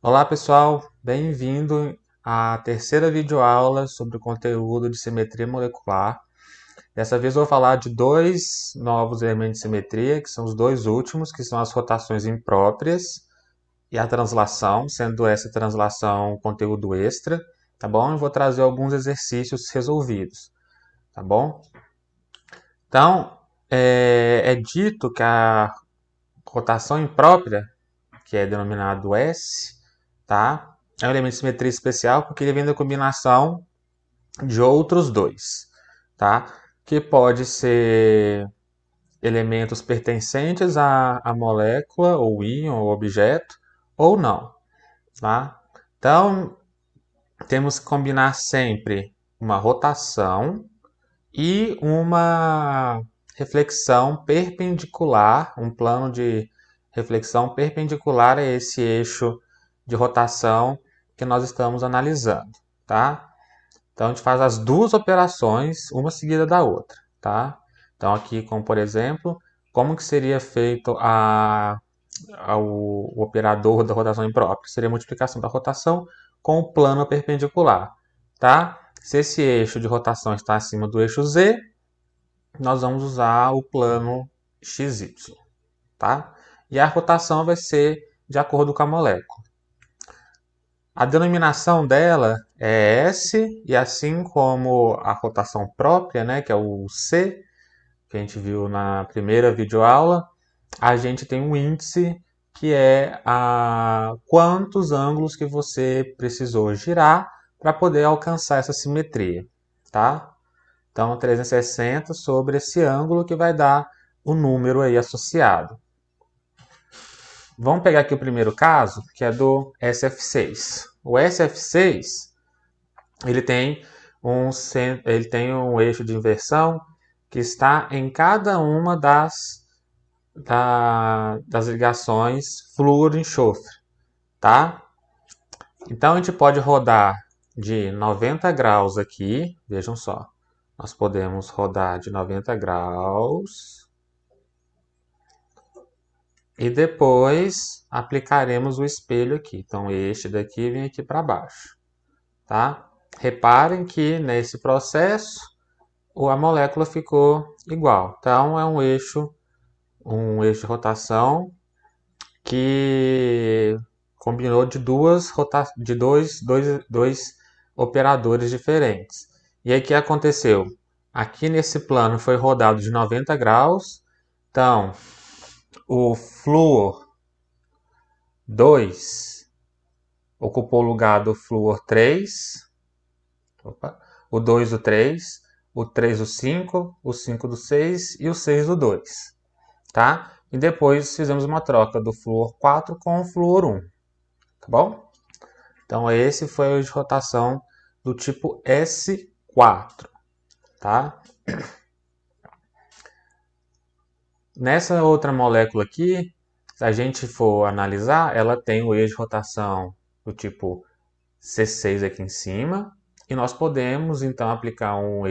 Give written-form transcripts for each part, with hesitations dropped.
Olá pessoal, bem-vindo à terceira videoaula sobre o conteúdo de simetria molecular. Dessa vez eu vou falar de dois novos elementos de simetria, que são os dois últimos, que são as rotações impróprias e a translação, sendo essa translação conteúdo extra, tá bom? Eu vou trazer alguns exercícios resolvidos, tá bom? Então, é dito que a rotação imprópria, que é denominado S, tá? É um elemento de simetria especial porque ele vem da combinação de outros dois, tá? Que pode ser elementos pertencentes à molécula, ou íon, ou objeto, ou não, tá? Então, temos que combinar sempre uma rotação e uma reflexão perpendicular, um plano de reflexão perpendicular a esse eixo de rotação que nós estamos analisando, tá? Então a gente faz as duas operações, uma seguida da outra, tá? Então aqui, como por exemplo, como que seria feito o operador da rotação imprópria? Seria a multiplicação da rotação com o plano perpendicular, tá? Se esse eixo de rotação está acima do eixo Z, nós vamos usar o plano XY, tá? E a rotação vai ser de acordo com a molécula. A denominação dela é S, e assim como a rotação própria, né, que é o C, que a gente viu na primeira videoaula, a gente tem um índice que é quantos ângulos que você precisou girar para poder alcançar essa simetria, tá? Então, 360 sobre esse ângulo que vai dar o número aí associado. Vamos pegar aqui o primeiro caso, que é do SF6. O SF6, ele tem um eixo de inversão que está em cada uma das ligações flúor-enxofre, tá? Então a gente pode rodar de 90 graus aqui, vejam só, nós podemos rodar de 90 graus e depois aplicaremos o espelho aqui. Então este daqui vem aqui para baixo, tá? Reparem que nesse processo a molécula ficou igual. Então é um eixo de rotação que combinou de dois operadores diferentes. E aí o que aconteceu? Aqui nesse plano foi rodado de 90 graus. Então, o flúor 2 ocupou o lugar do flúor 3. Opa, o 2 do 3, o 3 do 5, o 5 do 6 e o 6 do 2. Tá? E depois fizemos uma troca do flúor 4 com o flúor 1. Tá bom? Então esse foi o de rotação do tipo S4. Tá? Nessa outra molécula aqui, se a gente for analisar, ela tem o eixo de rotação do tipo C6 aqui em cima. E nós podemos então aplicar um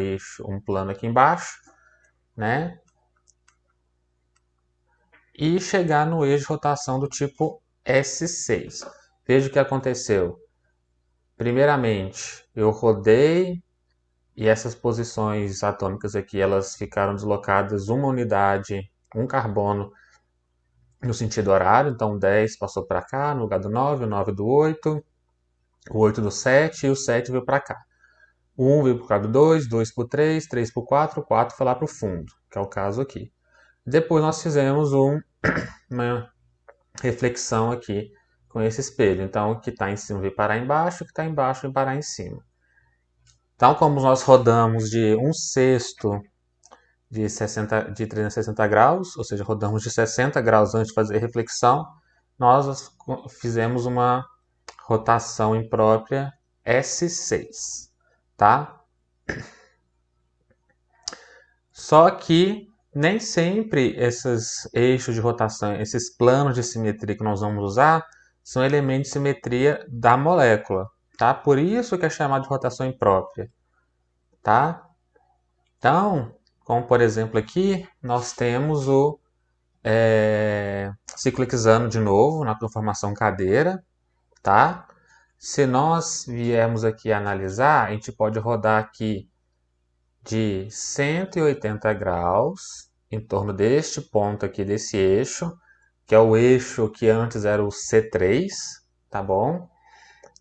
plano aqui embaixo, né? E chegar no eixo de rotação do tipo S6. Veja o que aconteceu. Primeiramente, eu rodei e essas posições atômicas aqui, elas ficaram deslocadas uma unidade, um carbono no sentido horário. Então 10 passou para cá, no lugar do 9, o 9 do 8, o 8 do 7 e o 7 veio para cá. O 1 veio para o 2, 2 para o 3, 3 para o 4, o 4 foi lá para o fundo, que é o caso aqui. Depois nós fizemos uma reflexão aqui com esse espelho. Então o que está em cima veio parar embaixo, o que está embaixo veio parar em cima. Então, como nós rodamos de 1/6 de 360 graus, ou seja, rodamos de 60 graus antes de fazer a reflexão, nós fizemos uma rotação imprópria S6, tá? Só que nem sempre esses eixos de rotação, esses planos de simetria que nós vamos usar, são elementos de simetria da molécula, tá? Por isso que é chamado de rotação imprópria, tá? Então, como por exemplo aqui, nós temos ciclohexano de novo, na conformação cadeira, tá? Se nós viermos aqui analisar, a gente pode rodar aqui de 180 graus em torno deste ponto aqui, desse eixo, que é o eixo que antes era o C3, tá bom?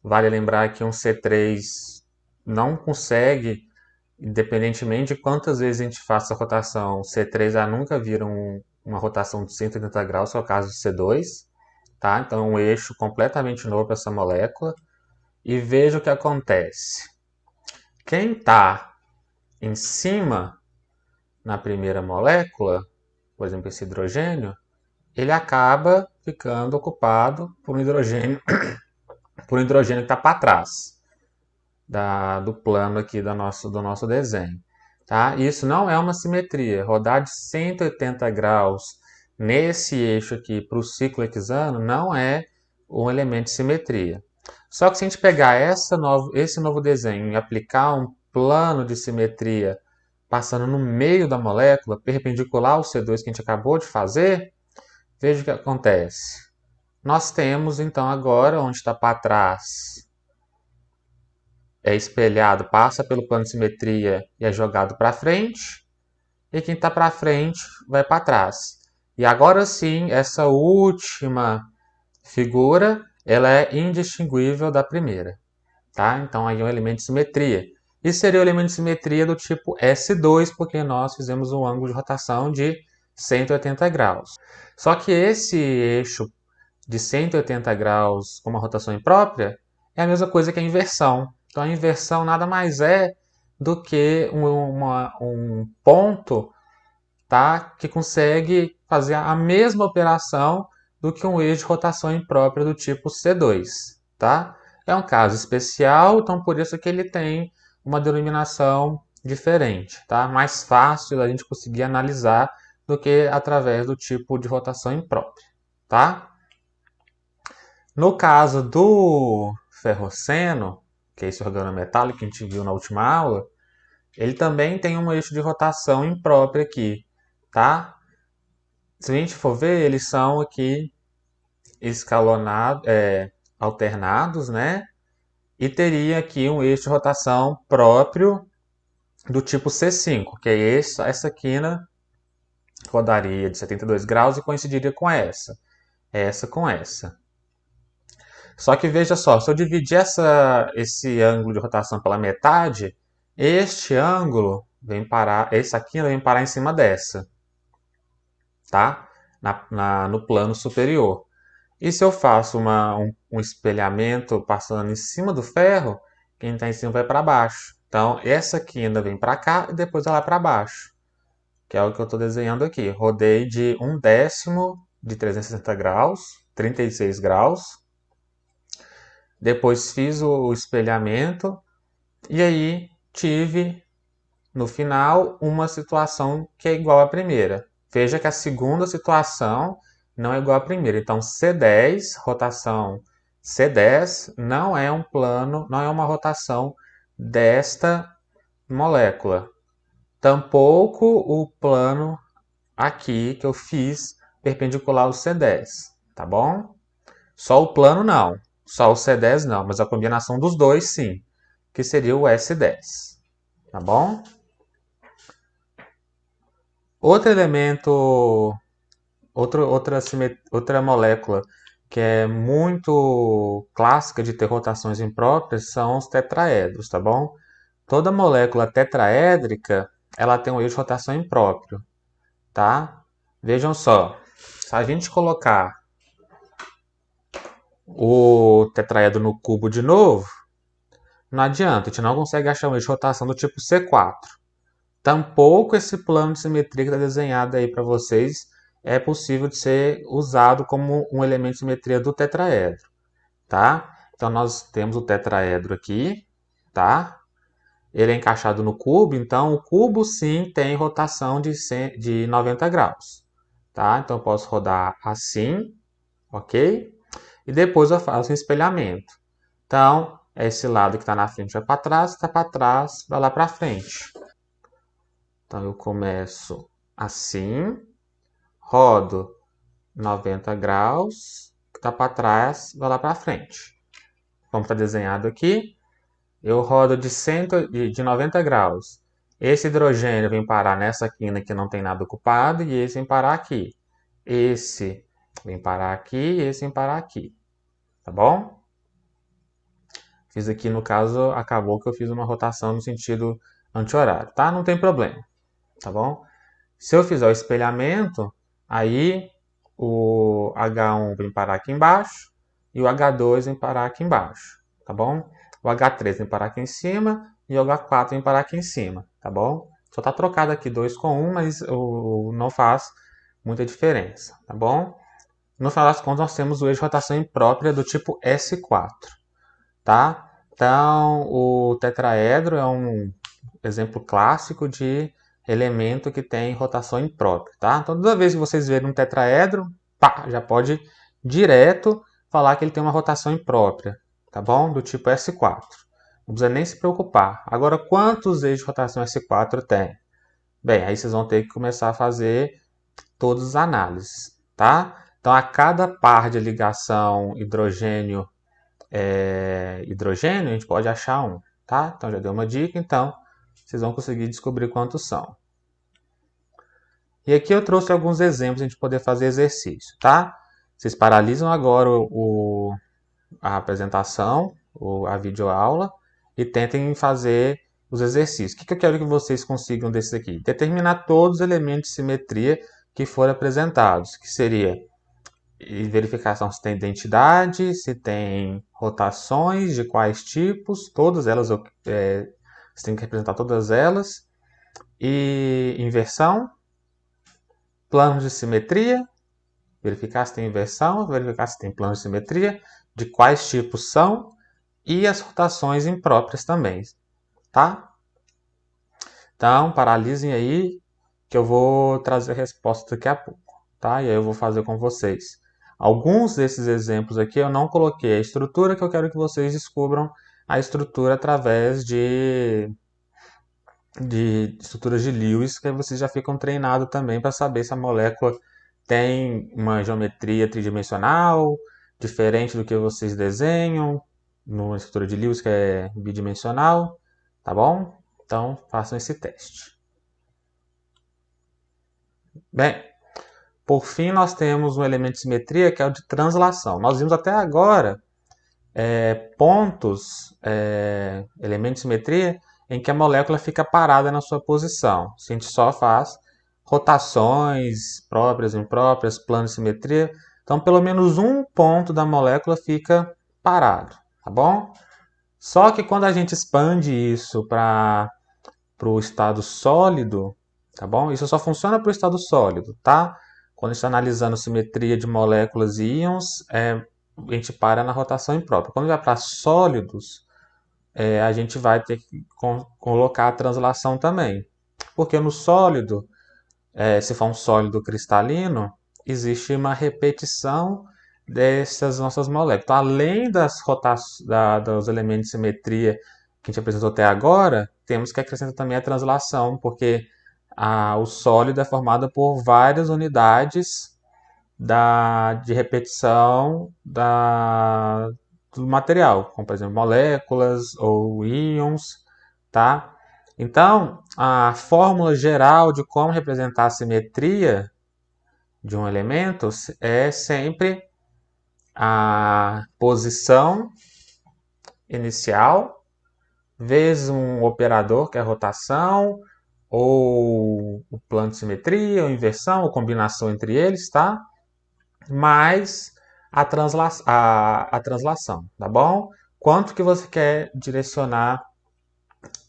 Vale lembrar que um C3 não consegue, independentemente de quantas vezes a gente faça a rotação, C3A nunca vira uma rotação de 180 graus, que é o caso do C2, tá? Então é um eixo completamente novo para essa molécula. E veja o que acontece. Quem está em cima na primeira molécula, por exemplo, esse hidrogênio, ele acaba ficando ocupado por um hidrogênio que está para trás do plano aqui do nosso desenho. Tá? Isso não é uma simetria. Rodar de 180 graus nesse eixo aqui para o ciclo hexano não é um elemento de simetria. Só que se a gente pegar esse novo desenho e aplicar um plano de simetria passando no meio da molécula, perpendicular ao C2 que a gente acabou de fazer, veja o que acontece. Nós temos então agora, onde está para trás, é espelhado, passa pelo plano de simetria e é jogado para frente, e quem está para frente vai para trás. E agora sim, essa última figura, ela é indistinguível da primeira. Tá? Então aí é um elemento de simetria. E seria o elemento de simetria do tipo S2, porque nós fizemos um ângulo de rotação de 180 graus. Só que esse eixo de 180 graus com uma rotação imprópria é a mesma coisa que a inversão. Então a inversão nada mais é do que um ponto, tá, que consegue fazer a mesma operação do que um eixo de rotação imprópria do tipo C2. Tá? É um caso especial, então por isso que ele tem uma denominação diferente. Tá? Mais fácil da gente conseguir analisar do que através do tipo de rotação imprópria. Tá? No caso do ferroceno, que é esse organometálico que a gente viu na última aula, ele também tem um eixo de rotação impróprio aqui, tá? Se a gente for ver, eles são aqui escalonados, alternados, né? E teria aqui um eixo de rotação próprio do tipo C5, que é essa quina rodaria de 72 graus e coincidiria com essa com essa. Só que veja só, se eu dividir esse ângulo de rotação pela metade, este ângulo vem parar, essa quina vem parar em cima dessa, tá? No plano superior. E se eu faço um espelhamento passando em cima do ferro, quem está em cima vai para baixo. Então, essa quina vem para cá e depois ela vai para baixo, que é o que eu estou desenhando aqui. Rodei de 1/10 de 360 graus, 36 graus. Depois fiz o espelhamento e aí tive, no final, uma situação que é igual à primeira. Veja que a segunda situação não é igual à primeira. Então, C10, rotação C10, não é um plano, não é uma rotação desta molécula. Tampouco o plano aqui que eu fiz perpendicular ao C10, tá bom? Só o plano não, só o C10 não, mas a combinação dos dois sim, que seria o S10, tá bom? Outro elemento, outra molécula que é muito clássica de ter rotações impróprias são os tetraedros, tá bom? Toda molécula tetraédrica, ela tem um eixo de rotação impróprio, tá? Vejam só, se a gente colocar o tetraedro no cubo de novo, não adianta, a gente não consegue achar um eixo de rotação do tipo C4. Tampouco esse plano de simetria que está desenhado aí para vocês é possível de ser usado como um elemento de simetria do tetraedro, tá? Então nós temos o tetraedro aqui, tá? Ele é encaixado no cubo, então o cubo sim tem rotação de 90 graus, tá? Então eu posso rodar assim, ok? E depois eu faço um espelhamento. Então, esse lado que está na frente vai para trás, está para trás, vai lá para frente. Então eu começo assim, rodo 90 graus, que está para trás, vai lá para frente. como está desenhado aqui, eu rodo de 90 graus. Esse hidrogênio vem parar nessa quina que não tem nada ocupado e esse vem parar aqui. Esse vem parar aqui e esse vem parar aqui. Tá bom? Fiz aqui, no caso, acabou que eu fiz uma rotação no sentido anti-horário, tá? Não tem problema, tá bom? Se eu fizer o espelhamento, aí o H1 vem parar aqui embaixo e o H2 vem parar aqui embaixo, tá bom? O H3 vem parar aqui em cima e o H4 vem parar aqui em cima, tá bom? Só tá trocado aqui 2 com 1, mas não faz muita diferença, tá bom? No final das contas, nós temos o eixo de rotação imprópria do tipo S4, tá? Então, o tetraedro é um exemplo clássico de elemento que tem rotação imprópria, tá? Então, toda vez que vocês verem um tetraedro, pá, já pode direto falar que ele tem uma rotação imprópria, tá bom? Do tipo S4. Não precisa nem se preocupar. Agora, quantos eixos de rotação S4 tem? Bem, aí vocês vão ter que começar a fazer todas as análises, tá? Então, a cada par de ligação hidrogênio, a gente pode achar um, tá? Então, já deu uma dica, então vocês vão conseguir descobrir quantos são. E aqui eu trouxe alguns exemplos para a gente poder fazer exercício, tá? Vocês paralisam agora a apresentação, a videoaula, e tentem fazer os exercícios. O que eu quero que vocês consigam desses aqui? Determinar todos os elementos de simetria que forem apresentados, que seria verificação se tem identidade, se tem rotações, de quais tipos, todas elas, você tem que representar todas elas, e inversão, planos de simetria, verificar se tem inversão, verificar se tem planos de simetria, de quais tipos são, e as rotações impróprias também, tá? Então, paralisem aí, que eu vou trazer a resposta daqui a pouco, tá? E aí eu vou fazer com vocês. Alguns desses exemplos aqui eu não coloquei a estrutura, que eu quero que vocês descubram a estrutura através de estruturas de Lewis, que aí vocês já ficam treinados também para saber se a molécula tem uma geometria tridimensional, diferente do que vocês desenham, numa estrutura de Lewis que é bidimensional, tá bom? Então, façam esse teste. Bem, por fim, nós temos um elemento de simetria que é o de translação. Nós vimos até agora elementos de simetria, em que a molécula fica parada na sua posição. Se a gente só faz rotações próprias, impróprias, planos de simetria, então pelo menos um ponto da molécula fica parado, tá bom? Só que quando a gente expande isso para o estado sólido, tá bom? Isso só funciona para o estado sólido, tá? Quando a gente está analisando simetria de moléculas e íons, a gente para na rotação imprópria. Quando vai para sólidos, a gente vai ter que colocar a translação também. Porque no sólido, se for um sólido cristalino, existe uma repetição dessas nossas moléculas. Então, além dos elementos de simetria que a gente apresentou até agora, temos que acrescentar também a translação, porque o sólido é formado por várias unidades de repetição do material, como por exemplo moléculas ou íons, tá? Então, a fórmula geral de como representar a simetria de um elemento é sempre a posição inicial vezes um operador, que é a rotação, ou o plano de simetria, ou inversão, ou combinação entre eles, tá? Mais a translação, tá bom? Quanto que você quer direcionar,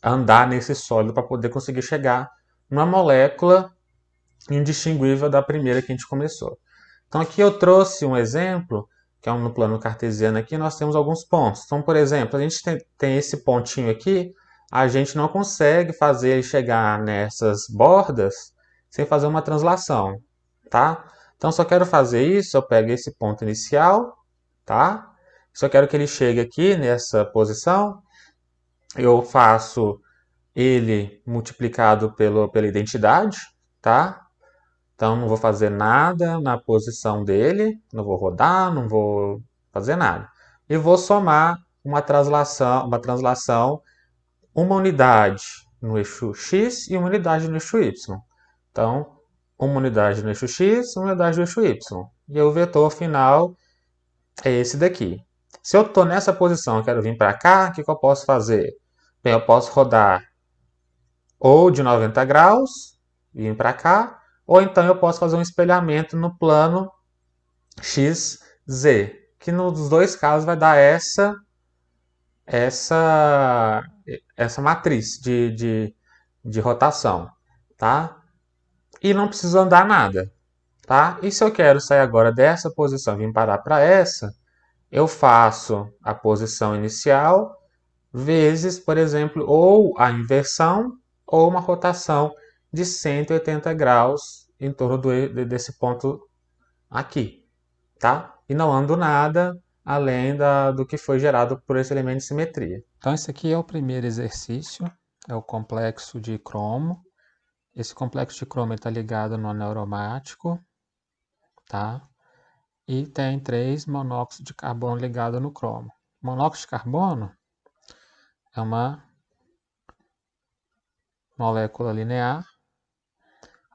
andar nesse sólido para poder conseguir chegar numa molécula indistinguível da primeira que a gente começou. Então aqui eu trouxe um exemplo, que é no plano cartesiano aqui, nós temos alguns pontos. Então, por exemplo, a gente tem esse pontinho aqui, a gente não consegue fazer ele chegar nessas bordas sem fazer uma translação, tá? Então, só quero fazer isso, eu pego esse ponto inicial, tá? Só quero que ele chegue aqui nessa posição, eu faço ele multiplicado pela identidade, tá? Então, não vou fazer nada na posição dele, não vou rodar, não vou fazer nada. E vou somar uma translação, uma unidade no eixo x e uma unidade no eixo y. Então, uma unidade no eixo x e uma unidade no eixo y. E o vetor final é esse daqui. Se eu estou nessa posição e quero vir para cá, o que eu posso fazer? Bem, eu posso rodar ou de 90 graus, vir para cá, ou então eu posso fazer um espelhamento no plano XZ, que nos dois casos vai dar essa matriz de rotação, tá? E não preciso andar nada, tá? E se eu quero sair agora dessa posição e vir parar para essa, eu faço a posição inicial vezes, por exemplo, ou a inversão ou uma rotação de 180 graus em torno desse ponto aqui, tá? E não ando nada além do que foi gerado por esse elemento de simetria. Então esse aqui é o primeiro exercício, é o complexo de cromo. Esse complexo de cromo está ligado no anel aromático, tá? E tem 3 monóxidos de carbono ligados no cromo. Monóxido de carbono é uma molécula linear.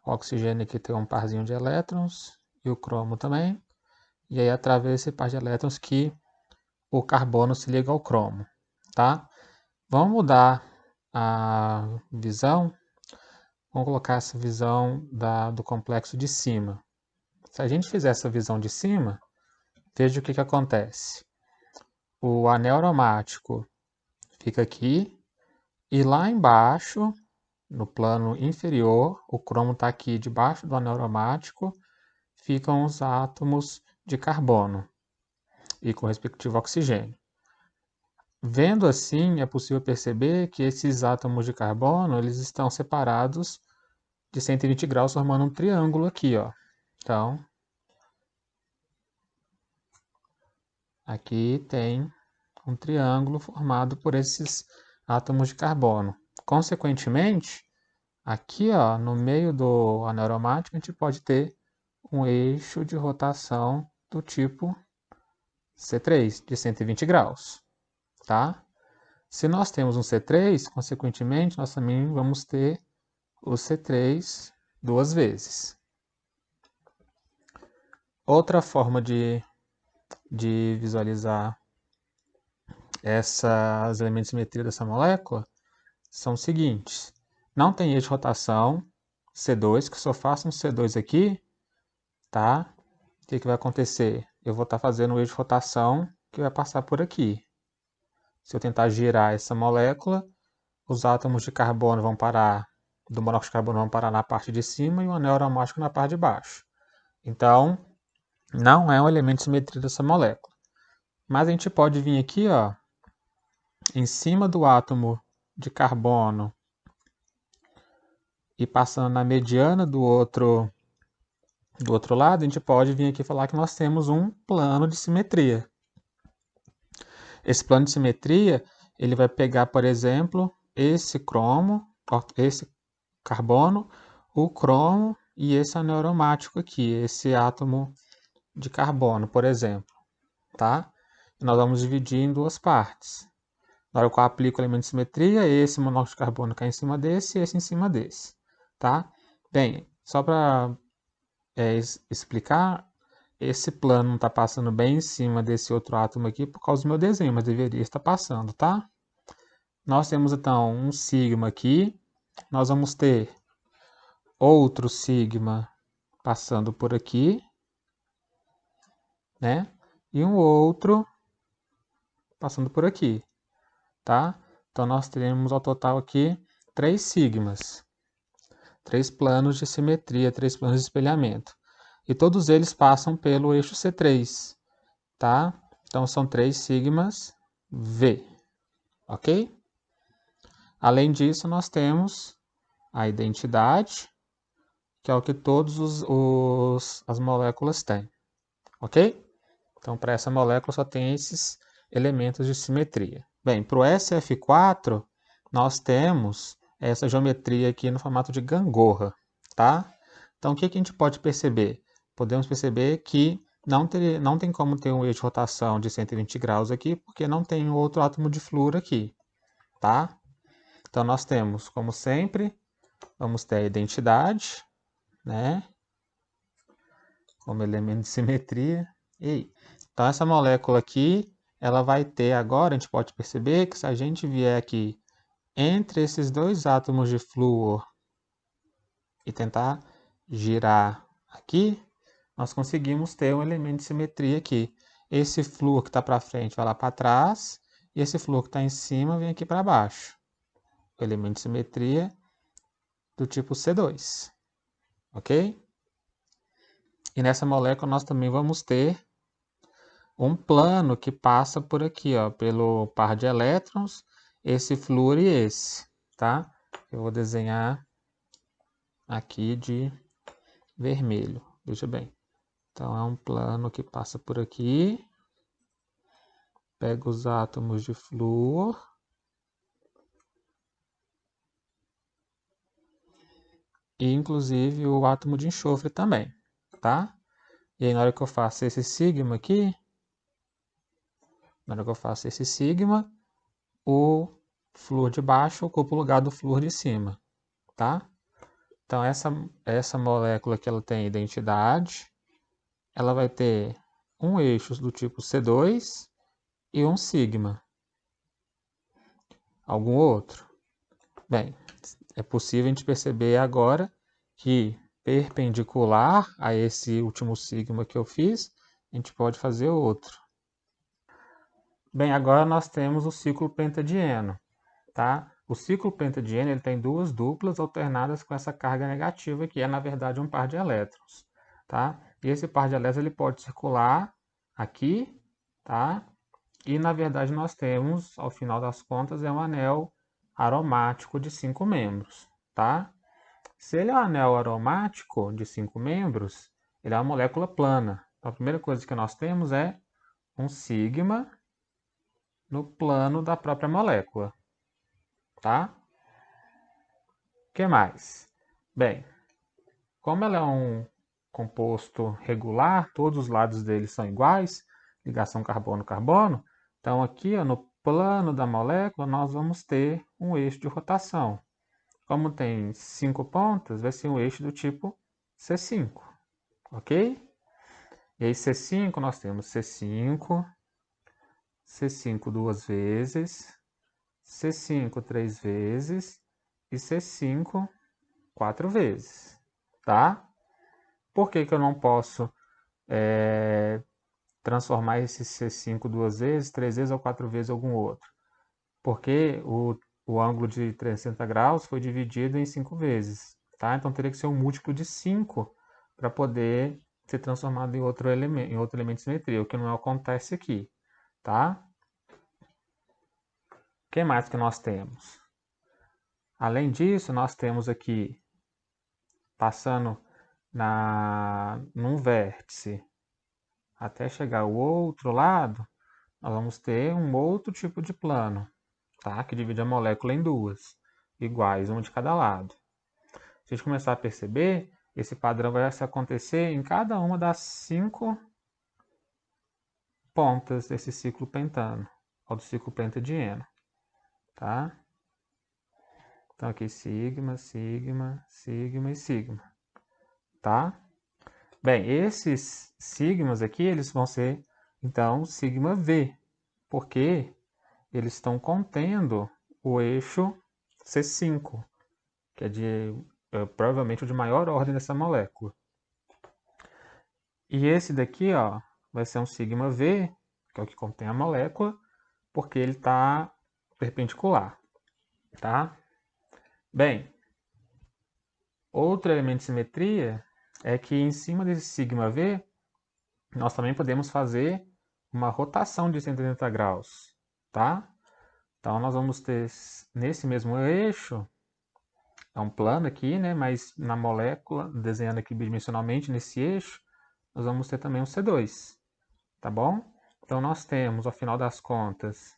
O oxigênio aqui tem um parzinho de elétrons e o cromo também. E aí, através desse par de elétrons que o carbono se liga ao cromo, tá? Vamos mudar a visão. Vamos colocar essa visão do complexo de cima. Se a gente fizer essa visão de cima, veja o que acontece. O anel aromático fica aqui e lá embaixo, no plano inferior, o cromo está aqui debaixo do anel aromático, ficam os átomos de carbono e com o respectivo oxigênio. Vendo assim, é possível perceber que esses átomos de carbono eles estão separados de 120 graus, formando um triângulo aqui, ó. Então, aqui tem um triângulo formado por esses átomos de carbono. Consequentemente, aqui, ó, no meio do anel aromático, a gente pode ter um eixo de rotação do tipo C3, de 120 graus, tá? Se nós temos um C3, consequentemente, nós também vamos ter o C3 duas vezes. Outra forma de visualizar os elementos de simetria dessa molécula são os seguintes. Não tem eixo de rotação C2, que se eu faço um C2 aqui, tá? O que vai acontecer? Eu vou estar fazendo um eixo de rotação que vai passar por aqui. Se eu tentar girar essa molécula, os átomos de carbono vão parar, do monóxido de carbono vão parar na parte de cima e o anel aromático na parte de baixo. Então, não é um elemento de simetria dessa molécula. Mas a gente pode vir aqui, ó, em cima do átomo de carbono e passando na mediana do outro lado, a gente pode vir aqui falar que nós temos um plano de simetria. Esse plano de simetria, ele vai pegar, por exemplo, esse cromo, esse carbono, o cromo e esse anel aromático aqui, esse átomo de carbono, por exemplo, tá? E nós vamos dividir em duas partes. Na hora que eu aplico o elemento de simetria, esse monóxido de carbono cai em cima desse e esse em cima desse, tá? Bem, só para explicar, esse plano não está passando bem em cima desse outro átomo aqui por causa do meu desenho, mas deveria estar passando, tá? Nós temos então um sigma aqui, nós vamos ter outro sigma passando por aqui, né? E um outro passando por aqui, tá? Então nós teremos ao total aqui 3 sigmas, 3 planos de simetria, 3 planos de espelhamento. E todos eles passam pelo eixo C3, tá? Então são 3 sigmas V, ok? Além disso, nós temos a identidade, que é o que todas as moléculas têm, ok? Então, para essa molécula só tem esses elementos de simetria. Bem, para o SF4, nós temos essa geometria aqui no formato de gangorra, tá? Então, o que a gente pode perceber? Podemos perceber que não tem como ter um eixo de rotação de 120 graus aqui, porque não tem outro átomo de flúor aqui, tá? Então, nós temos, como sempre, vamos ter a identidade, né? Como elemento de simetria. Então, essa molécula aqui, ela vai ter agora, a gente pode perceber que se a gente vier aqui entre esses dois átomos de flúor e tentar girar aqui, nós conseguimos ter um elemento de simetria aqui. Esse flúor que está para frente vai lá para trás, e esse flúor que está em cima vem aqui para baixo. O elemento de simetria do tipo C2, ok? E nessa molécula nós também vamos ter um plano que passa por aqui, ó, pelo par de elétrons, esse flúor e esse, tá? Eu vou desenhar aqui de vermelho, veja bem. Então é um plano que passa por aqui, pega os átomos de flúor e inclusive o átomo de enxofre também, tá? E aí na hora que eu faço esse sigma aqui, o flúor de baixo ocupa o lugar do flúor de cima, tá? Então essa molécula que ela tem identidade, ela vai ter um eixo do tipo C2 e um sigma. Algum outro? Bem, é possível a gente perceber agora que perpendicular a esse último sigma que eu fiz, a gente pode fazer outro. Bem, agora nós temos o ciclo pentadieno, tá? O ciclo pentadieno ele tem duas duplas alternadas com essa carga negativa, que é, na verdade, um par de elétrons, tá? E esse par de elétrons ele pode circular aqui, tá? E, na verdade, nós temos, ao final das contas, é um anel aromático de 5 membros, tá? Se ele é um anel aromático de 5 membros, ele é uma molécula plana. Então, a primeira coisa que nós temos é um sigma no plano da própria molécula, tá? O que mais? Bem, como ela é um composto regular, todos os lados dele são iguais, ligação carbono-carbono, então aqui ó, no plano da molécula nós vamos ter um eixo de rotação. Como tem 5 pontas, vai ser um eixo do tipo C5, ok? E aí C5 nós temos C5, C5 duas vezes, C5 três vezes e C5 quatro vezes, tá? Por que que eu não posso transformar esse C5 duas vezes, três vezes ou quatro vezes algum outro? Porque o ângulo de 360 graus foi dividido em 5 vezes, tá? Então teria que ser um múltiplo de 5 para poder ser transformado em outro elemento de simetria, o que não acontece aqui, tá? O que mais que nós temos? Além disso, nós temos aqui, passando num vértice até chegar ao outro lado, nós vamos ter um outro tipo de plano, tá? Que divide a molécula em duas, iguais, uma de cada lado. Se a gente começar a perceber, esse padrão vai acontecer em cada uma das 5 pontas desse ciclo pentano, ou do ciclo pentadieno, tá? Então aqui sigma, sigma, sigma e sigma, tá? Bem, esses sigmas aqui, eles vão ser, então, sigma V, porque eles estão contendo o eixo C5, que é provavelmente o de maior ordem dessa molécula. E esse daqui, ó, vai ser um sigma V, que é o que contém a molécula, porque ele está perpendicular, tá? Bem, outro elemento de simetria é que em cima desse sigma V, nós também podemos fazer uma rotação de 180 graus, tá? Então, nós vamos ter nesse mesmo eixo, é um plano aqui, né? Mas na molécula, desenhando aqui bidimensionalmente nesse eixo, nós vamos ter também um C2, tá bom? Então, nós temos, ao final das contas,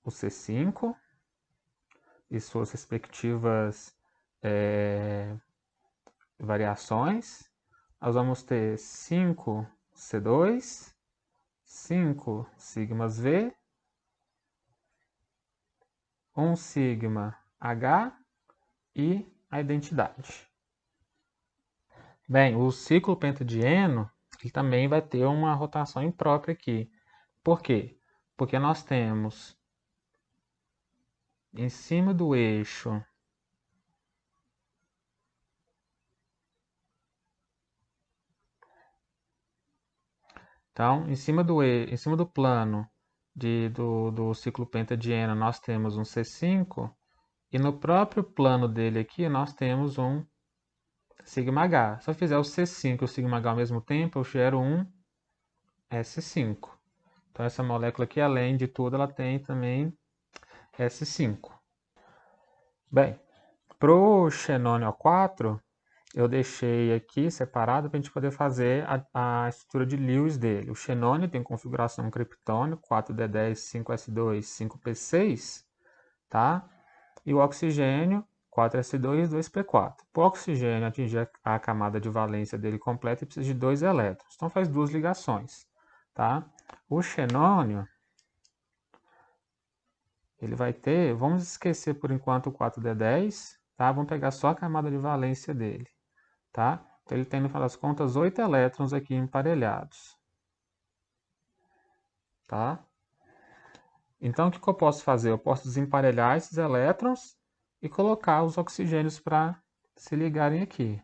o C5 e suas respectivas variações. nós vamos ter 5C2, 5 sigmas V, 1 sigma H e a identidade. Bem, o ciclo pentadieno ele também vai ter uma rotação imprópria aqui. Por quê? Porque nós temos em cima do eixo então, em cima do plano do ciclo pentadieno, nós temos um C5, e no próprio plano dele aqui, nós temos um sigma H. Se eu fizer o C5 e o sigma H ao mesmo tempo, eu gero um S5. Então, essa molécula aqui, além de tudo, ela tem também S5. Bem, para o xenônio O4, eu deixei aqui separado para a gente poder fazer a estrutura de Lewis dele. O xenônio tem configuração criptônio, 4D10, 5S2, 5P6, tá? E o oxigênio, 4S2 e 2P4. Para o oxigênio atingir a camada de valência dele completa, ele precisa de 2 elétrons. Então faz duas ligações, tá? O xenônio, ele vai ter, vamos esquecer por enquanto o 4D10, tá? Vamos pegar só a camada de valência dele. Tá? Então, ele tem, no final das contas, 8 elétrons aqui emparelhados. Tá? Então, o que eu posso fazer? Eu posso desemparelhar esses elétrons e colocar os oxigênios para se ligarem aqui.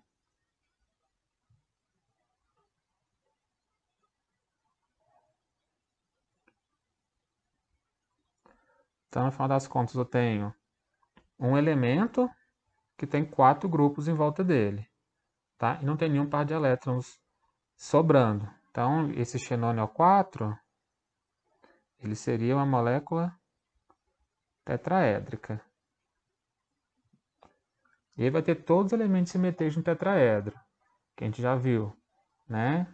Então, no final das contas, eu tenho um elemento que tem 4 grupos em volta dele. Tá? E não tem nenhum par de elétrons sobrando. Então, esse xenônio 4, ele seria uma molécula tetraédrica. E aí vai ter todos os elementos de simetria de um tetraedro, que a gente já viu, né?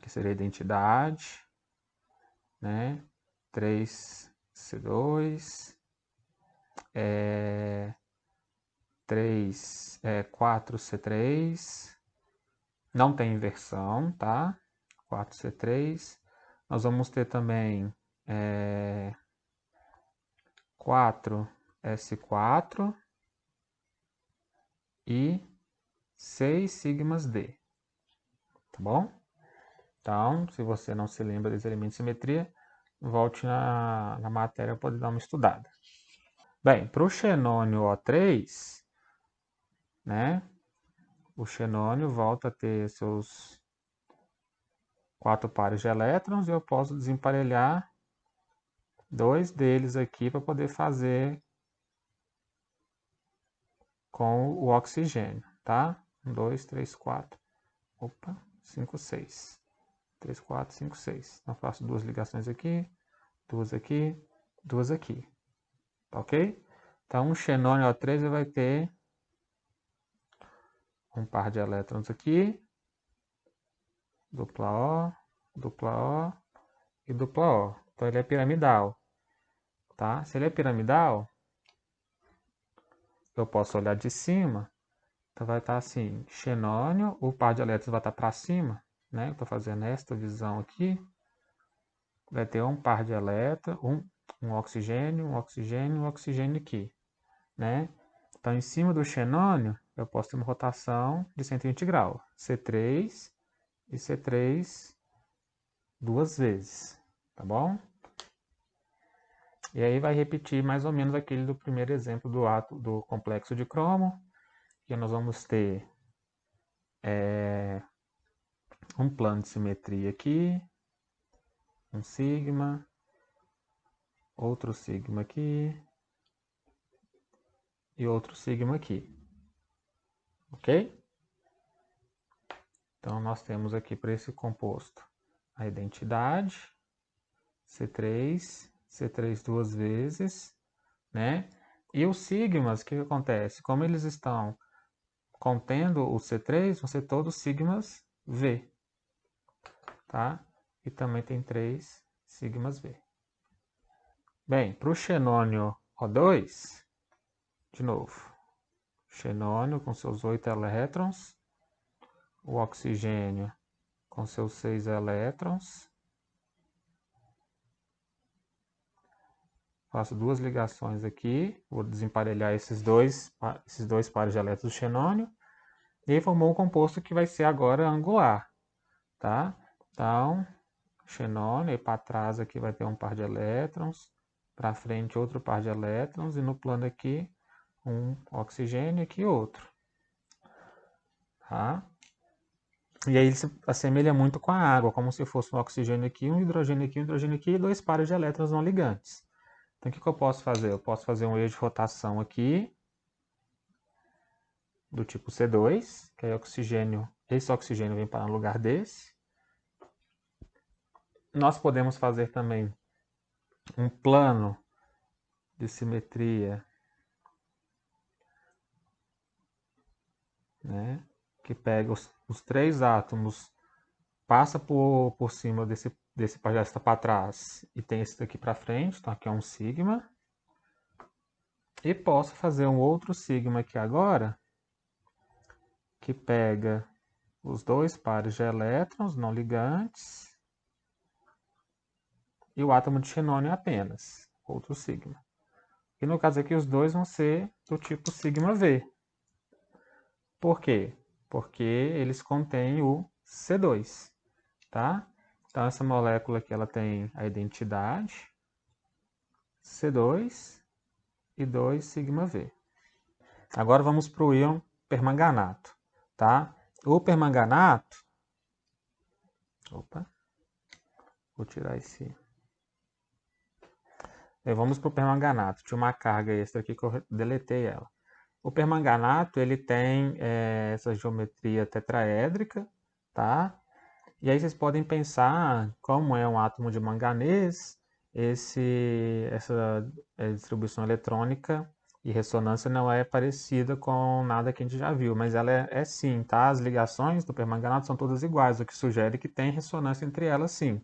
Que seria a identidade, né? 3C2, 4C3, não tem inversão, tá? 4C3. Nós vamos ter também 4S4 e 6 sigmas D, tá bom? Então, se você não se lembra dos elementos de simetria, volte na matéria para poder dar uma estudada. Bem, para o xenônio O3, né, o xenônio volta a ter seus 4 pares de elétrons e eu posso desemparelhar 2 deles aqui para poder fazer com o oxigênio, tá? 1, 2, 3, 4. Opa, 5, 6. 3, 4, 5, 6. Então, faço 2 ligações aqui, 2 aqui, 2 aqui. Tá ok? Então, o xenônio O3 vai ter um par de elétrons aqui, dupla O e dupla O. Então, ele é piramidal. Tá? Se ele é piramidal, eu posso olhar de cima, então vai estar assim, xenônio, o par de elétrons vai estar para cima, né? Estou fazendo esta visão aqui, vai ter um par de elétrons, um oxigênio, um oxigênio, um oxigênio aqui, né? Então, em cima do xenônio, eu posso ter uma rotação de 120 graus, C3 e C3 duas vezes, tá bom? E aí vai repetir mais ou menos aquele do primeiro exemplo do complexo de cromo, que nós vamos ter um plano de simetria aqui, um sigma, outro sigma aqui e outro sigma aqui, ok? Então nós temos aqui para esse composto a identidade, C3, C3 duas vezes, né? E os sigmas, o que acontece? Como eles estão contendo o C3, vão ser todos sigmas V, tá? E também tem 3 sigmas V. Bem, para o xenônio O2, de novo, xenônio com seus 8 elétrons, o oxigênio com seus 6 elétrons. Faço duas ligações aqui, vou desemparelhar esses dois pares de elétrons do xenônio. E aí formou um composto que vai ser agora angular, tá? Então, xenônio, e para trás aqui vai ter um par de elétrons, para frente outro par de elétrons, e no plano aqui um oxigênio e aqui outro. Tá? E aí ele se assemelha muito com a água, como se fosse um oxigênio aqui, um hidrogênio aqui e dois pares de elétrons não ligantes. Então o que eu posso fazer? Eu posso fazer um eixo de rotação aqui, do tipo C2, que é oxigênio, esse oxigênio vem para o lugar desse. Nós podemos fazer também um plano de simetria, né, que pega os três átomos, passa por cima desse palhaço para trás e tem esse daqui para frente, então aqui é um sigma. E posso fazer um outro sigma aqui agora, que pega os dois pares de elétrons não ligantes e o átomo de xenônio apenas, outro sigma. E no caso aqui os dois vão ser do tipo sigma V. Por quê? Porque eles contêm o C2, tá? Então essa molécula aqui ela tem a identidade C2 e 2 sigma V. Agora vamos para o íon permanganato, tá? O permanganato, vou tirar esse. Vamos para o permanganato. Tinha uma carga extra aqui que eu deletei ela. O permanganato ele tem essa geometria tetraédrica, tá? E aí vocês podem pensar como é um átomo de manganês, essa distribuição eletrônica e ressonância não é parecida com nada que a gente já viu, mas ela é sim, tá? As ligações do permanganato são todas iguais, o que sugere que tem ressonância entre elas sim,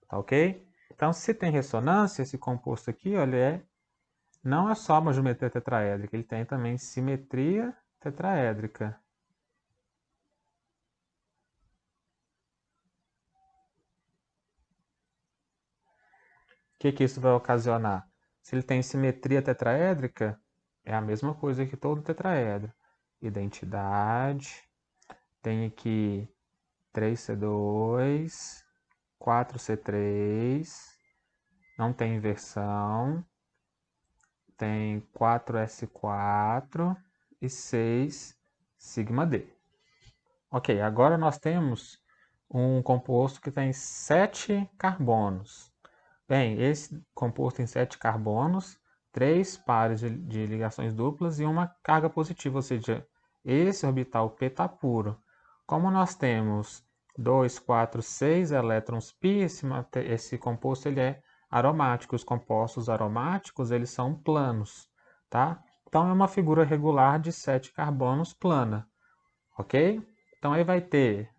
tá ok? Então, se tem ressonância, esse composto aqui, olha, não é só uma geometria tetraédrica, ele tem também simetria tetraédrica. O que isso vai ocasionar? Se ele tem simetria tetraédrica, é a mesma coisa que todo tetraedro. Identidade, tem aqui 3C2, 4C3, não tem inversão, tem 4S4 e 6 sigma D. Ok, agora nós temos um composto que tem 7 carbonos. Bem, esse composto tem 7 carbonos, 3 pares de ligações duplas e uma carga positiva, ou seja, esse orbital P está puro. Como nós temos 2, 4, 6 elétrons π, esse composto ele é aromático. Os compostos aromáticos eles são planos, tá? Então é uma figura regular de 7 carbonos plana, ok? Então aí vai ter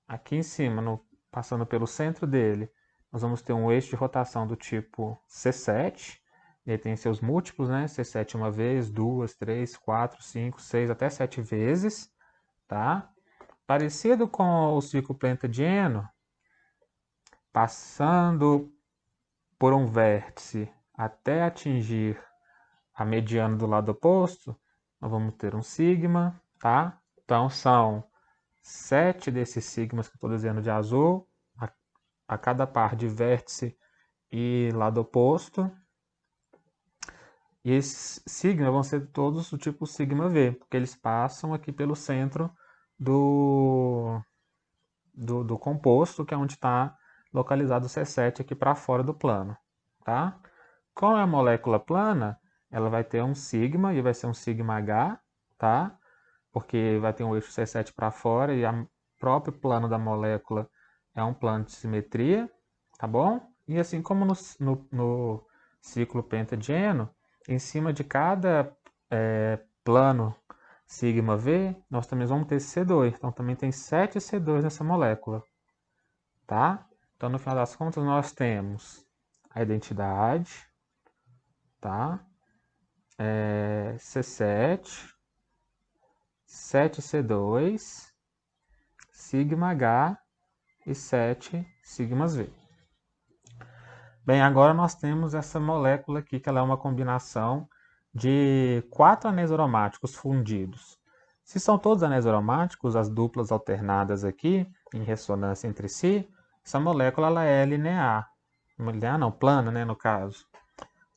aqui em cima, passando pelo centro dele, nós vamos ter um eixo de rotação do tipo C7. Ele tem seus múltiplos, né? C7 uma vez, duas, três, quatro, cinco, seis, até 7 vezes, tá? Parecido com o ciclo pentadieno, passando por um vértice até atingir a mediana do lado oposto, nós vamos ter um sigma, tá? Então são 7 desses sigmas que eu estou desenhando de azul, a cada par de vértice e lado oposto. E esses sigmas vão ser todos do tipo sigma V, porque eles passam aqui pelo centro do composto, que é onde está localizado o C7 aqui para fora do plano. Tá? Com a molécula plana, ela vai ter um sigma, e vai ser um sigma H, tá? Porque vai ter um eixo C7 para fora, e o próprio plano da molécula é um plano de simetria, tá bom? E assim como no ciclo pentadieno, em cima de cada plano sigma V, nós também vamos ter C2. Então também tem 7 C2 nessa molécula, tá? Então no final das contas nós temos a identidade, tá? C7, 7C2 sigma H e 7 sigmas V. Bem, agora nós temos essa molécula aqui, que ela é uma combinação de 4 anéis aromáticos fundidos. Se são todos anéis aromáticos, as duplas alternadas aqui, em ressonância entre si, essa molécula ela é linear. Linear não, plana, né, no caso.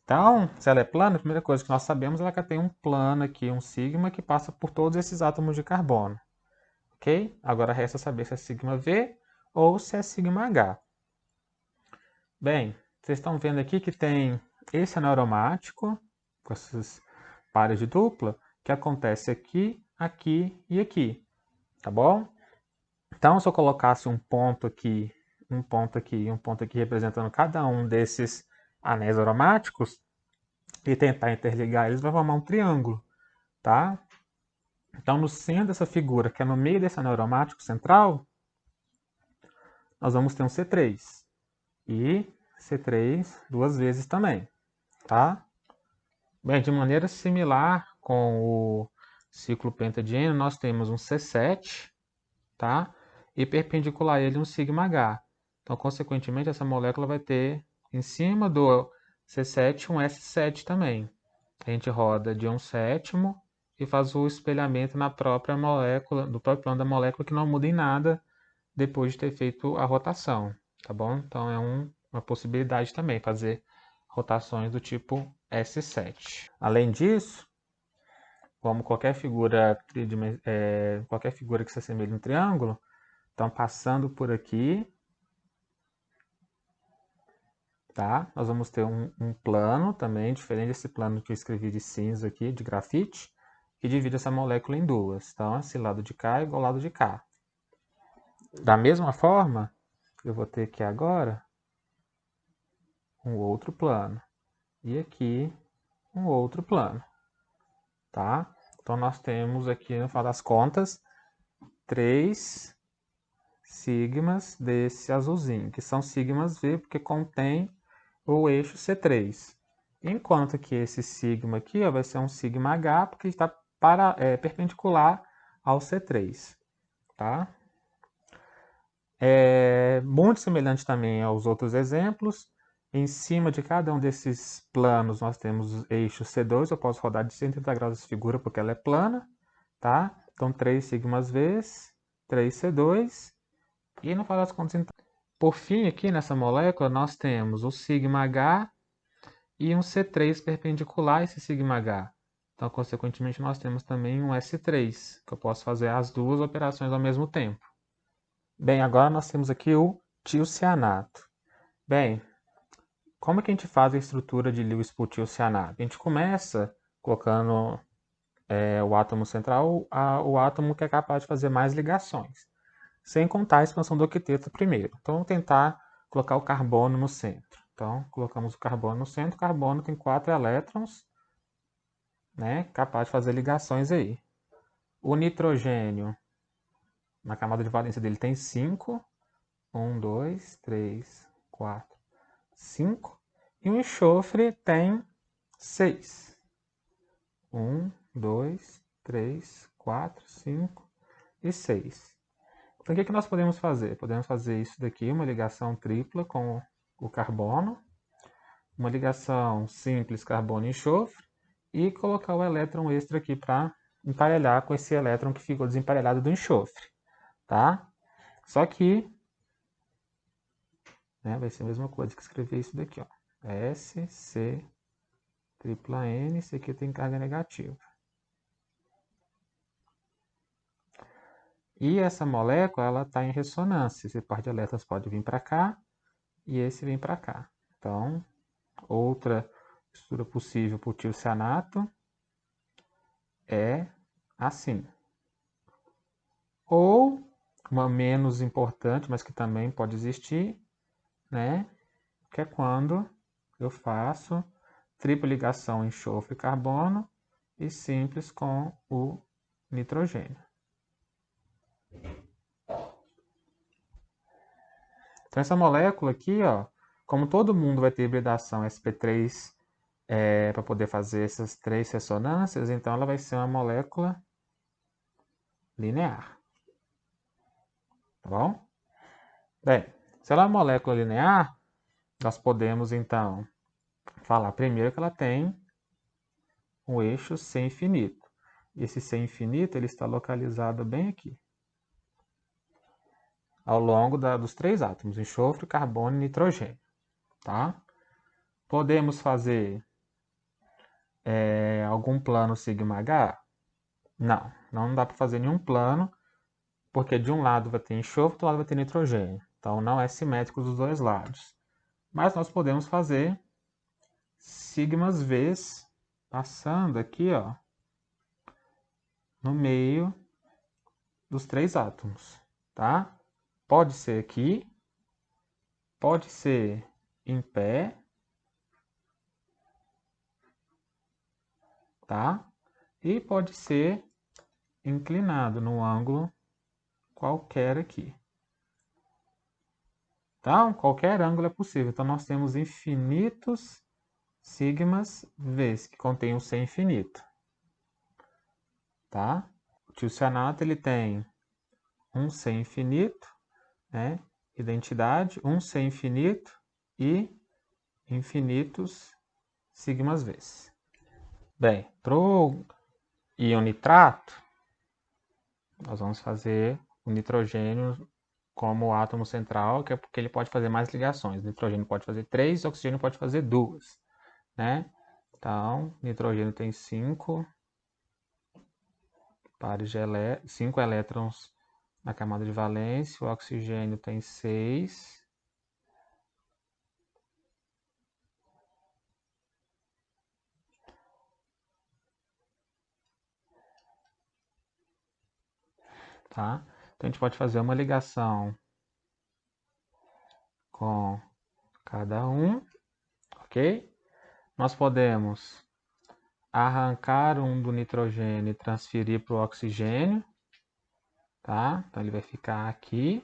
Então, se ela é plana, a primeira coisa que nós sabemos é que ela tem um plano aqui, um sigma, que passa por todos esses átomos de carbono. Ok? Agora resta saber se é sigma V ou se é sigma H. Bem, vocês estão vendo aqui que tem esse anel aromático, com essas pares de dupla, que acontece aqui, aqui e aqui, tá bom? Então, se eu colocasse um ponto aqui, um ponto aqui e um ponto aqui representando cada um desses anéis aromáticos, e tentar interligar eles, vai formar um triângulo, tá? Então, no centro dessa figura, que é no meio desse anel aromático central, nós vamos ter um C3. E C3 duas vezes também, tá? Bem, de maneira similar com o ciclo pentadieno, nós temos um C7, tá? E perpendicular a ele um sigma H. Então, consequentemente, essa molécula vai ter em cima do C7 um S7 também. A gente roda de um sétimo e faz o espelhamento na própria molécula, do próprio plano da molécula, que não muda em nada depois de ter feito a rotação, tá bom? Então é uma possibilidade também fazer rotações do tipo S7. Além disso, como qualquer figura que se assemelhe a um triângulo, então passando por aqui, tá? Nós vamos ter um plano também, diferente desse plano que eu escrevi de cinza aqui, de grafite, que divide essa molécula em duas. Então, esse lado de cá é igual ao lado de cá. Da mesma forma, eu vou ter aqui agora um outro plano. E aqui um outro plano, tá? Então, nós temos aqui, no final das contas, 3 sigmas desse azulzinho, que são sigmas V, porque contém o eixo C3. Enquanto que esse sigma aqui ó, vai ser um sigma H, porque está perpendicular ao C3, tá? É muito semelhante também aos outros exemplos. Em cima de cada um desses planos nós temos o eixo C2, eu posso rodar de 180 graus essa figura porque ela é plana, tá? Então 3 sigmas vezes 3C2, e no final das contas, então, por fim, aqui nessa molécula nós temos o sigma H e um C3 perpendicular a esse sigma H. Então, consequentemente, nós temos também um S3, que eu posso fazer as duas operações ao mesmo tempo. Bem, agora nós temos aqui o tiocianato. Bem, como que a gente faz a estrutura de Lewis por tiocianato? A gente começa colocando o átomo central, o átomo que é capaz de fazer mais ligações, sem contar a expansão do octeto primeiro. Então, vamos tentar colocar o carbono no centro. Então, colocamos o carbono no centro. O carbono tem 4 elétrons, né, capaz de fazer ligações aí. O nitrogênio, na camada de valência dele, tem 5. 1, 2, 3, 4, 5. E o enxofre tem 6. 1, 2, 3, 4, 5 e 6. Então, o que nós podemos fazer? Podemos fazer isso daqui, uma ligação tripla com o carbono, uma ligação simples carbono e enxofre, e colocar o elétron extra aqui para emparelhar com esse elétron que ficou desemparelhado do enxofre, tá? Só que vai ser a mesma coisa que escrever isso daqui, ó. S, C, tripla N, esse aqui tem carga negativa. E essa molécula, ela está em ressonância. Esse par de elétrons pode vir para cá e esse vem para cá. Então, outra estrutura possível para o tiocianato é assim. Ou uma menos importante, mas que também pode existir, né? Que é quando eu faço tripla ligação enxofre-carbono e simples com o nitrogênio. Então essa molécula aqui, ó, como todo mundo vai ter hibridação sp3 para poder fazer essas 3 ressonâncias, então ela vai ser uma molécula linear. tá bom? Bem, se ela é uma molécula linear, nós podemos, então, falar primeiro que ela tem um eixo C infinito. Esse C infinito ele está localizado bem aqui, ao longo dos 3 átomos, enxofre, carbono e nitrogênio. Tá? Podemos fazer algum plano sigma H? Não, não dá para fazer nenhum plano, porque de um lado vai ter enxofre, do outro lado vai ter nitrogênio. Então não é simétrico dos dois lados. Mas nós podemos fazer sigmas Vs passando aqui, ó, no meio dos 3 átomos, tá? Pode ser aqui, pode ser em pé, tá? E pode ser inclinado no ângulo qualquer aqui. Tá? Qualquer ângulo é possível. Então nós temos infinitos sigmas Vs, que contém um C infinito. Tá? O tiocianato ele tem um C infinito, né? Identidade, um C infinito e infinitos sigmas Vs. Bem, para o íon nitrato, nós vamos fazer o nitrogênio como átomo central, que é porque ele pode fazer mais ligações. O nitrogênio pode fazer 3, o oxigênio pode fazer 2. Né? Então, nitrogênio tem 5 pares de 5 elétrons na camada de valência, o oxigênio tem 6. Tá? Então a gente pode fazer uma ligação com cada um, ok? Nós podemos arrancar um do nitrogênio e transferir para o oxigênio, tá? Então ele vai ficar aqui.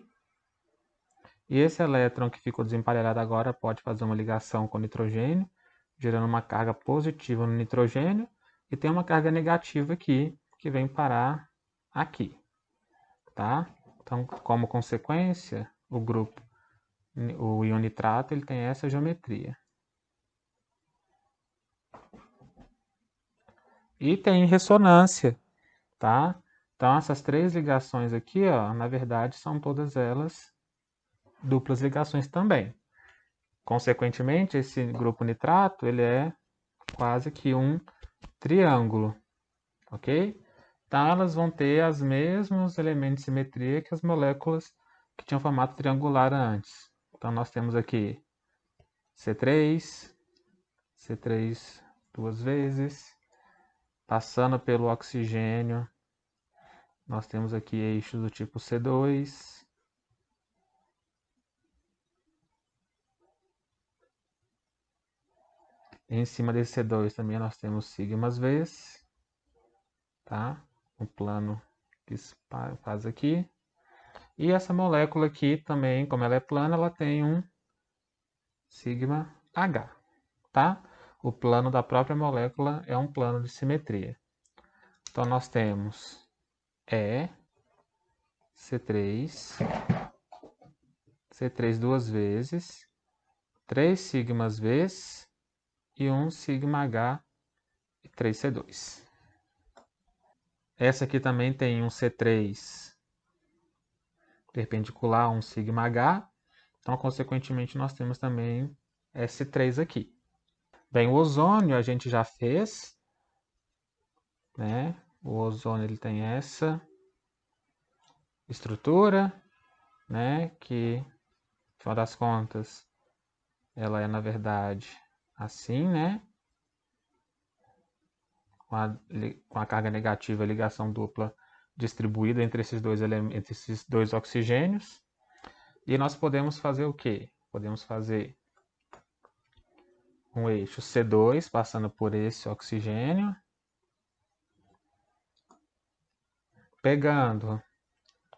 E esse elétron que ficou desemparelhado agora pode fazer uma ligação com o nitrogênio, gerando uma carga positiva no nitrogênio, e tem uma carga negativa aqui, que vem parar aqui. Tá? Então, como consequência, o íon nitrato, ele tem essa geometria. E tem ressonância, tá? Então, essas 3 ligações aqui, ó, na verdade, são todas elas duplas ligações também. Consequentemente, esse grupo nitrato, ele é quase que um triângulo, ok? Então, elas vão ter os mesmos elementos de simetria que as moléculas que tinham formato triangular antes. Então, nós temos aqui C3, C3 duas vezes, passando pelo oxigênio, nós temos aqui eixos do tipo C2, em cima desse C2 também nós temos sigmas Vs, tá? O plano que faz aqui. E essa molécula aqui também, como ela é plana, ela tem um sigma H, tá? O plano da própria molécula é um plano de simetria. Então nós temos E, C3, C3 duas vezes, 3 sigmas Vs e um sigma H e 3 C2. Essa aqui também tem um C3 perpendicular a um sigma H, então consequentemente nós temos também S3 aqui. Bem, o ozônio a gente já fez, né? O ozônio ele tem essa estrutura, né? Que, no final das contas, ela é na verdade assim, né? Com a carga negativa, a ligação dupla distribuída entre esses dois oxigênios. E nós podemos fazer o quê? Podemos fazer um eixo C2 passando por esse oxigênio, pegando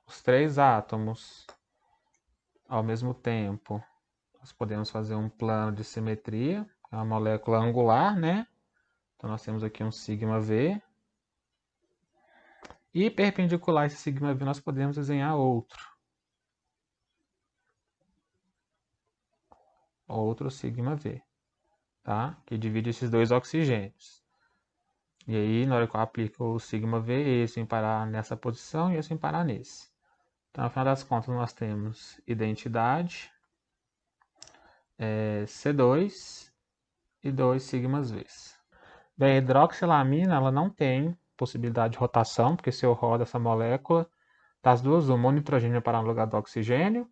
os 3 átomos ao mesmo tempo. Nós podemos fazer um plano de simetria, é uma molécula angular, né? Então nós temos aqui um sigma V. E perpendicular a esse sigma V nós podemos desenhar outro. outro σV, tá? Que divide esses dois oxigênios. E aí, na hora que eu aplico o σV, esse vai parar nessa posição e esse vai parar nesse. Então, no final das contas, nós temos identidade, C2 e 2 σV. Bem, a hidroxilamina ela não tem possibilidade de rotação, porque se eu rodo essa molécula, das duas, uma, o nitrogênio vai parar no lugar do oxigênio,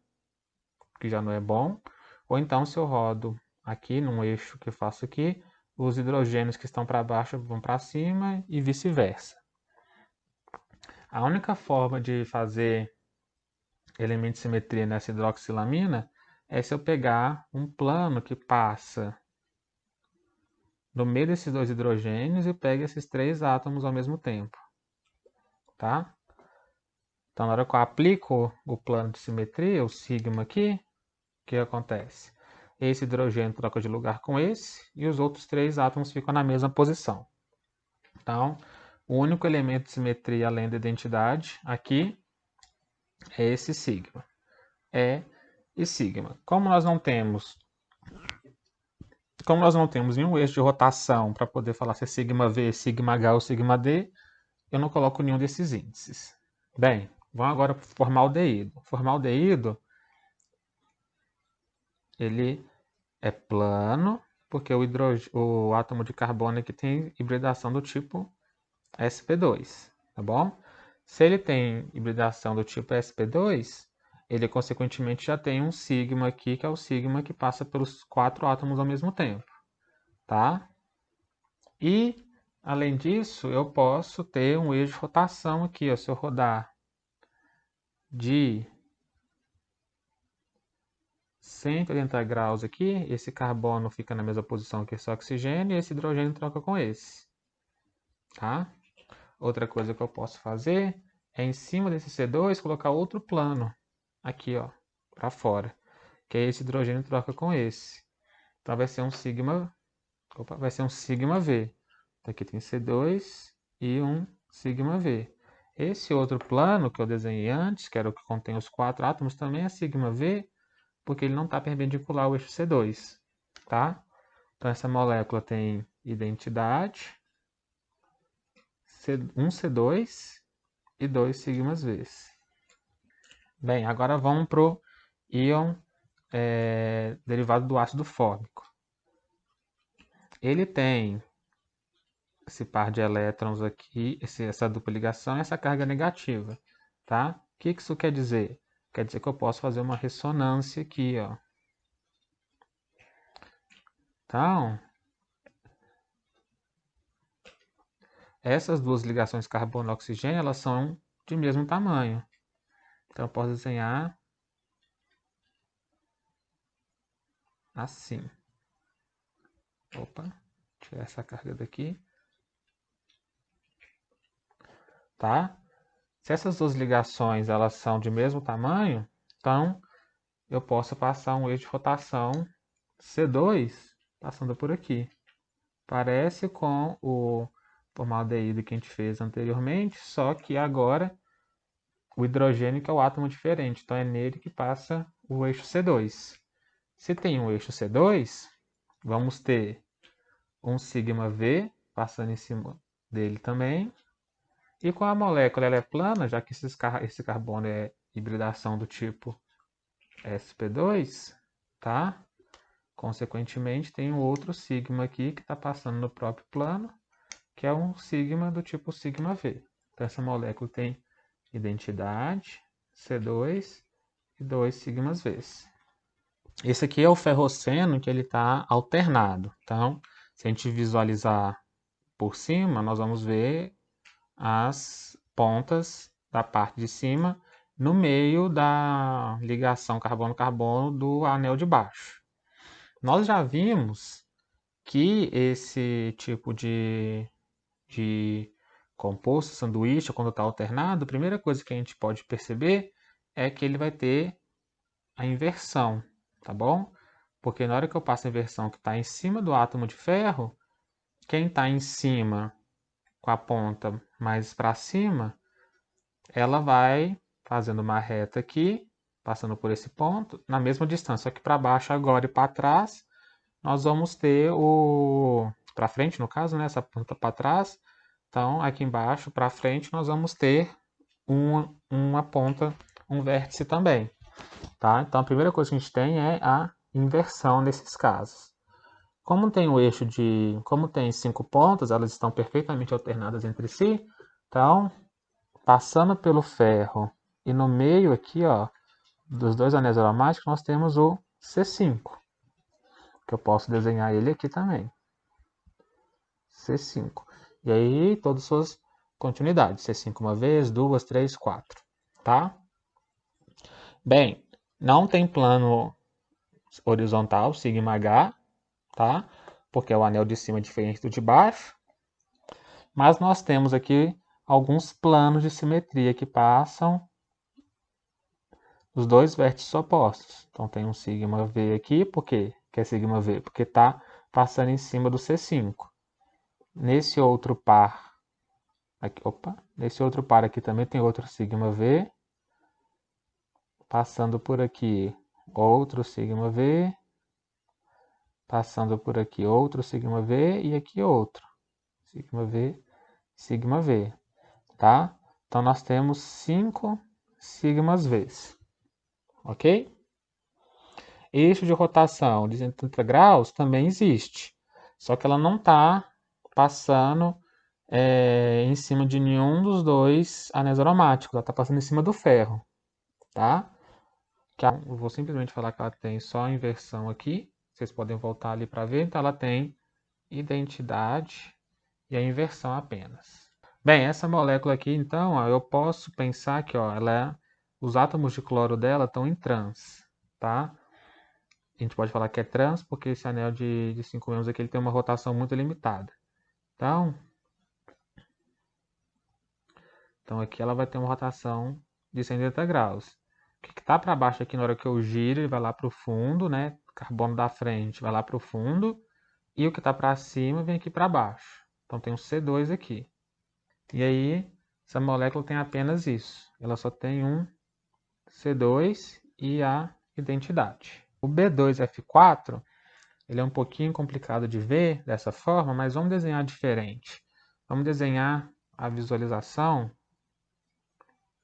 que já não é bom, ou então se eu rodo aqui num eixo que eu faço aqui, os hidrogênios que estão para baixo vão para cima e vice-versa. A única forma de fazer elemento de simetria nessa hidroxilamina é se eu pegar um plano que passa no meio desses dois hidrogênios e pega esses três átomos ao mesmo tempo, tá? Então, na hora que eu aplico o plano de simetria, o sigma aqui, o que acontece? Esse hidrogênio troca de lugar com esse e os outros três átomos ficam na mesma posição. Então, o único elemento de simetria além da identidade aqui é esse sigma. E sigma. Como nós não temos nenhum eixo de rotação para poder falar se é sigma V, sigma H ou sigma D, eu não coloco nenhum desses índices. Bem, vamos agora para o formaldeído. O formaldeído, ele é plano, porque o átomo de carbono aqui tem hibridação do tipo sp2, tá bom? Se ele tem hibridação do tipo sp2, ele consequentemente já tem um sigma aqui, que é o sigma que passa pelos 4 átomos ao mesmo tempo, tá? E, além disso, eu posso ter um eixo de rotação aqui, ó, se eu rodar de 180 graus aqui, esse carbono fica na mesma posição que esse oxigênio e esse hidrogênio troca com esse, tá? Outra coisa que eu posso fazer é em cima desse C2 colocar outro plano aqui, ó, para fora, que aí esse hidrogênio troca com esse. Então vai ser um sigma, vai ser um sigma V. Então, aqui tem C2 e um sigma V. Esse outro plano que eu desenhei antes, que era o que contém os 4 átomos, também é sigma V, porque ele não está perpendicular ao eixo C2, tá? Então essa molécula tem identidade, um C2 e 2 sigmas V. Bem, agora vamos para o íon derivado do ácido fórmico. Ele tem esse par de elétrons aqui, essa dupla ligação e essa carga negativa, tá? O que isso quer dizer? Quer dizer que eu posso fazer uma ressonância aqui, ó. Então, essas duas ligações carbono-oxigênio, elas são de mesmo tamanho. Então, eu posso desenhar assim. Opa, tirar essa carga daqui. Tá? Se essas duas ligações elas são de mesmo tamanho, então eu posso passar um eixo de rotação C2 passando por aqui. Parece com o formaldeído que a gente fez anteriormente, só que agora o hidrogênio que é o átomo diferente, então é nele que passa o eixo C2. Se tem um eixo C2, vamos ter um sigma V passando em cima dele também. E com a molécula ela é plana, já que esse carbono é hibridação do tipo sp2, tá? Consequentemente, tem um outro sigma aqui que está passando no próprio plano, que é um sigma do tipo sigma V. Então, essa molécula tem identidade, C2 e 2 sigmas V. Esse aqui é o ferroceno que ele está alternado. Então, se a gente visualizar por cima, nós vamos ver as pontas da parte de cima no meio da ligação carbono-carbono do anel de baixo. Nós já vimos que esse tipo de composto, sanduíche, quando está alternado, a primeira coisa que a gente pode perceber é que ele vai ter a inversão, tá bom? Porque na hora que eu passo a inversão que está em cima do átomo de ferro, quem está em cima com a ponta mais para cima, ela vai fazendo uma reta aqui passando por esse ponto, na mesma distância, só que para baixo agora e para trás, nós vamos ter o... para frente, no caso, né, essa ponta para trás. Então, aqui embaixo, para frente, nós vamos ter uma ponta, um vértice também. Tá? Então, a primeira coisa que a gente tem é a inversão nesses casos. Como tem o eixo de... Como tem 5 pontas, elas estão perfeitamente alternadas entre si. Então, passando pelo ferro e no meio aqui, ó, dos dois anéis aromáticos, nós temos o C5. Que eu posso desenhar ele aqui também. C5. E aí, todas as suas continuidades. C5 uma vez, duas, três, quatro. Tá? Bem, não tem plano horizontal, sigma H, tá? Porque é o anel de cima diferente do de baixo. Mas nós temos aqui alguns planos de simetria que passam os dois vértices opostos. Então tem um sigma V aqui, por quê? Que é sigma V? Porque está passando em cima do C5. Nesse outro par, aqui, nesse outro par aqui também tem outro sigma V. Passando por aqui, outro sigma V. Passando por aqui, outro sigma V e aqui outro. Sigma V, sigma V, tá? Então nós temos 5 sigmas V, ok? Eixo de rotação de 180 graus também existe, só que ela não está passando em cima de nenhum dos dois anéis aromáticos, ela está passando em cima do ferro, tá? Eu vou simplesmente falar que ela tem só a inversão aqui, vocês podem voltar ali para ver, então ela tem identidade e a inversão apenas. Bem, essa molécula aqui, então, ó, eu posso pensar que ó, os átomos de cloro dela estão em trans, tá? A gente pode falar que é trans porque esse anel de 5 íons aqui ele tem uma rotação muito limitada. Então aqui ela vai ter uma rotação de 180 graus. O que está para baixo aqui na hora que eu giro, ele vai lá para o fundo, né? O carbono da frente vai lá para o fundo. E o que está para cima vem aqui para baixo. Então tem um C2 aqui. E aí, essa molécula tem apenas isso. Ela só tem um C2 e a identidade. O B2F4, ele é um pouquinho complicado de ver dessa forma, mas vamos desenhar diferente. Vamos desenhar a visualização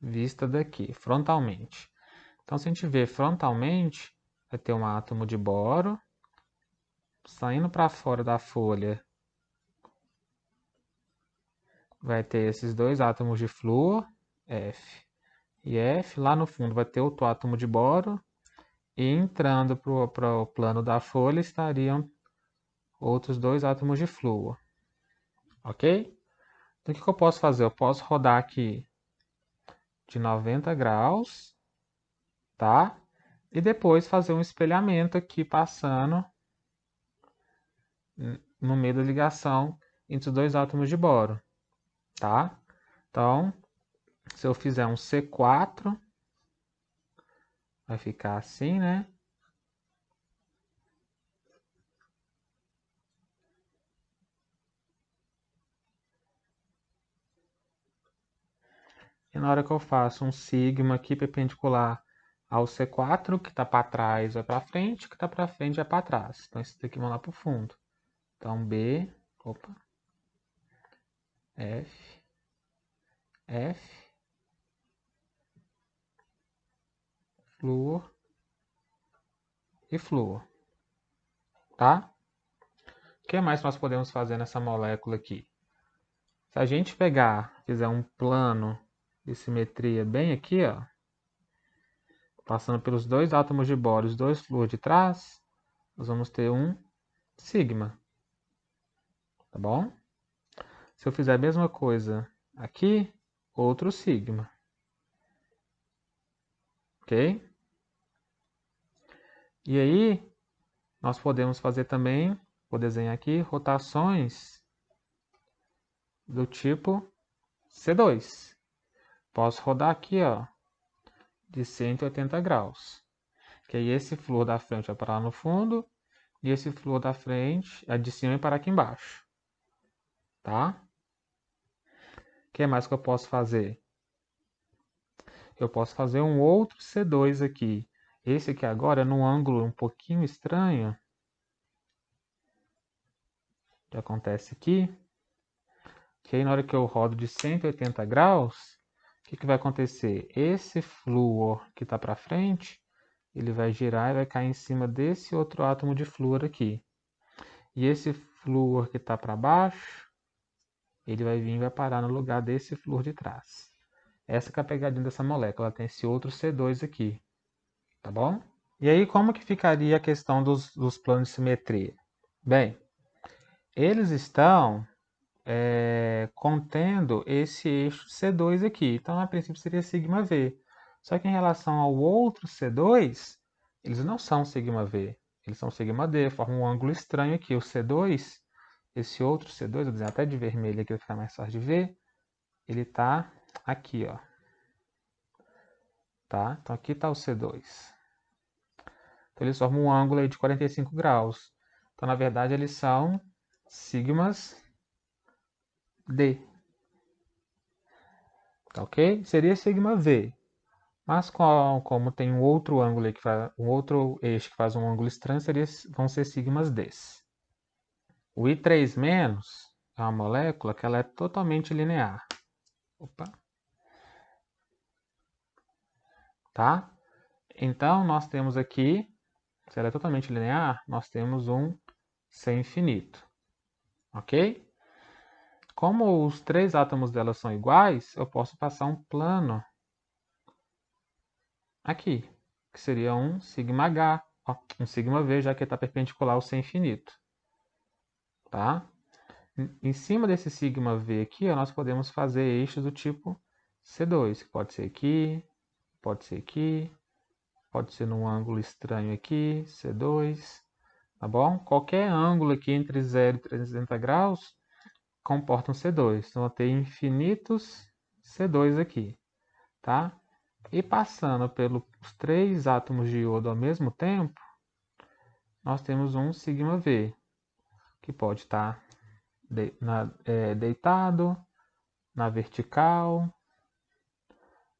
vista daqui, frontalmente. Então, se a gente ver frontalmente, vai ter um átomo de boro saindo para fora da folha. Vai ter esses dois átomos de flúor, F e F. Lá no fundo vai ter outro átomo de boro. E entrando para o plano da folha estariam outros dois átomos de flúor. Ok? Então o que eu posso fazer? Eu posso rodar aqui de 90 graus, tá? E depois fazer um espelhamento aqui passando no meio da ligação entre os dois átomos de boro, tá? Então, se eu fizer um C4, vai ficar assim, né? E na hora que eu faço um sigma aqui perpendicular ao C4, que está para trás vai para frente, o que está para frente vai para trás. Então, esses daqui vão lá para o fundo. Então, B, F, F, flúor e flúor. Tá? O que mais nós podemos fazer nessa molécula aqui? Se a gente fizer um plano de simetria bem aqui, ó, passando pelos dois átomos de boro e os dois flúor de trás, nós vamos ter um sigma. Tá bom? Se eu fizer a mesma coisa aqui, outro sigma. Ok? E aí, nós podemos fazer também, vou desenhar aqui, rotações do tipo C2. Posso rodar aqui, ó, de 180 graus. Que aí esse flúor da frente vai parar no fundo e esse flúor da frente, a de cima, vai parar aqui embaixo. Tá? O que mais que eu posso fazer? eu posso fazer um outro C2 aqui. Esse aqui agora é num ângulo um pouquinho estranho. O que acontece aqui? Que aí na hora que eu rodo de 180 graus, o que vai acontecer? Esse flúor que está para frente, ele vai girar e vai cair em cima desse outro átomo de flúor aqui. E esse flúor que está para baixo, ele vai vir e vai parar no lugar desse flúor de trás. Essa que é a pegadinha dessa molécula, ela tem esse outro C2 aqui, tá bom? E aí como que ficaria a questão dos planos de simetria? Bem, eles estão contendo esse eixo C2 aqui. Então, a princípio, seria σV. Só que em relação ao outro C2, eles não são σV. Eles são σD, formam um ângulo estranho aqui. O C2, esse outro C2, vou dizer até de vermelho aqui para ficar mais fácil de ver, ele está aqui, ó. Tá? Então, aqui está o C2. Então, eles formam um ângulo aí de 45 graus. Então, na verdade, eles são sigmas D. Tá ok? Seria sigma V. Mas como tem um outro ângulo que faz, um outro eixo que faz um ângulo estranho, vão ser sigmas D. O I3- é uma molécula que ela é totalmente linear. Opa. Tá? Então, nós temos aqui, se ela é totalmente linear, nós temos um C infinito. Ok? Como os três átomos dela são iguais, eu posso passar um plano aqui, que seria um sigma H, ó, um sigma V, já que está perpendicular ao C infinito. Tá? Em cima desse sigma V aqui, ó, nós podemos fazer eixos do tipo C2, que pode ser aqui, pode ser aqui, pode ser num ângulo estranho aqui, C2, tá bom? Qualquer ângulo aqui entre 0 e 360 graus comporta um C2. Então, eu tenho infinitos C2 aqui, tá? E passando pelos três átomos de iodo ao mesmo tempo, nós temos um sigma V, que pode estar deitado, na vertical,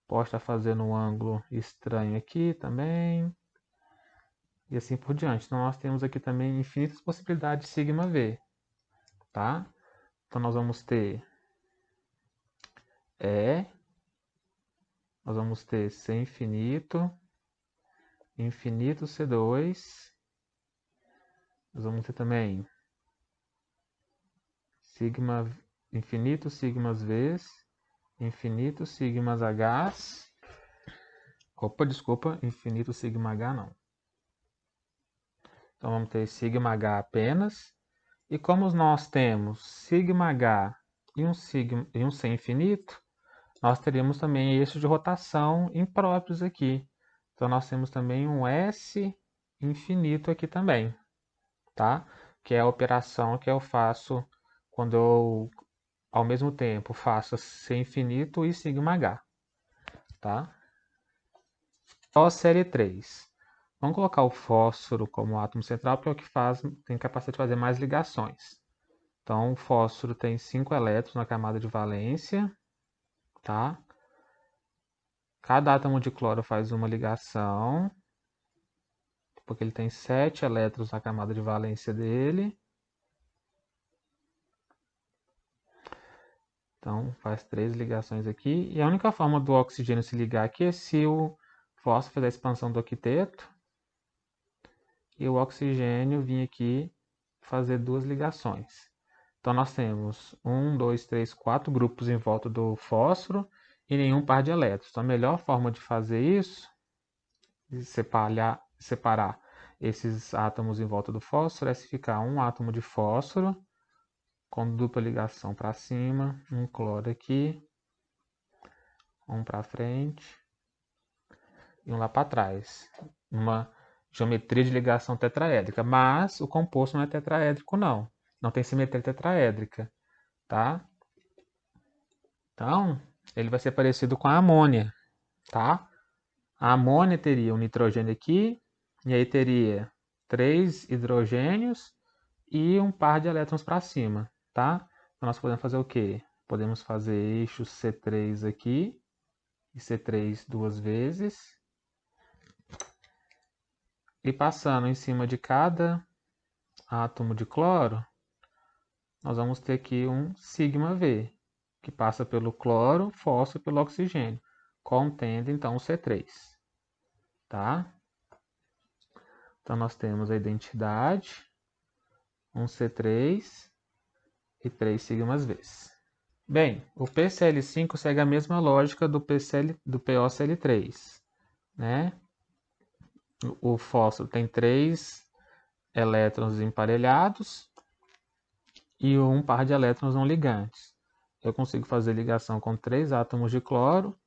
pode estar fazendo um ângulo estranho aqui também, e assim por diante. Então, nós temos aqui também infinitas possibilidades de sigma V, tá? Então, nós vamos ter nós vamos ter C infinito, infinito C2, nós vamos ter também sigma, infinito sigmas V, infinito sigmas H, desculpa, infinito sigma H não. Então, vamos ter sigma H apenas. E como nós temos sigma H e um C infinito, nós teríamos também eixos de rotação impróprios aqui. Então, nós temos também um S infinito aqui também, tá? Que é a operação que eu faço quando eu, ao mesmo tempo, faço C infinito e sigma H, tá? Só série 3. Vamos colocar o fósforo como átomo central, porque é o que tem capacidade de fazer mais ligações. Então, o fósforo tem 5 elétrons na camada de valência, tá? Cada átomo de cloro faz uma ligação, porque ele tem 7 elétrons na camada de valência dele. Então, faz 3 ligações aqui. E a única forma do oxigênio se ligar aqui é se o fósforo fizer a expansão do octeto e o oxigênio vir aqui fazer 2 ligações. Então, nós temos 1, 2, 3, 4 grupos em volta do fósforo e nenhum par de elétrons. Então, a melhor forma de fazer isso, de separar esses átomos em volta do fósforo, é se ficar um átomo de fósforo com dupla ligação para cima, um cloro aqui, um para frente e um lá para trás. Uma geometria de ligação tetraédrica, mas o composto não é tetraédrico não. Não tem simetria tetraédrica, tá? Então, ele vai ser parecido com a amônia, tá? A amônia teria um nitrogênio aqui, e aí teria 3 hidrogênios e um par de elétrons para cima, tá? Então, nós podemos fazer o quê? Podemos fazer eixo C3 aqui, e C3 duas vezes. E passando em cima de cada átomo de cloro, nós vamos ter aqui um σV, que passa pelo cloro, fósforo e pelo oxigênio, contendo então o C3. Tá? Então nós temos a identidade, um C3 e 3 σV. Bem, o PCl5 segue a mesma lógica do POCl3, né? O fósforo tem 3 elétrons emparelhados e um par de elétrons não ligantes. Eu consigo fazer ligação com 3 átomos de cloro.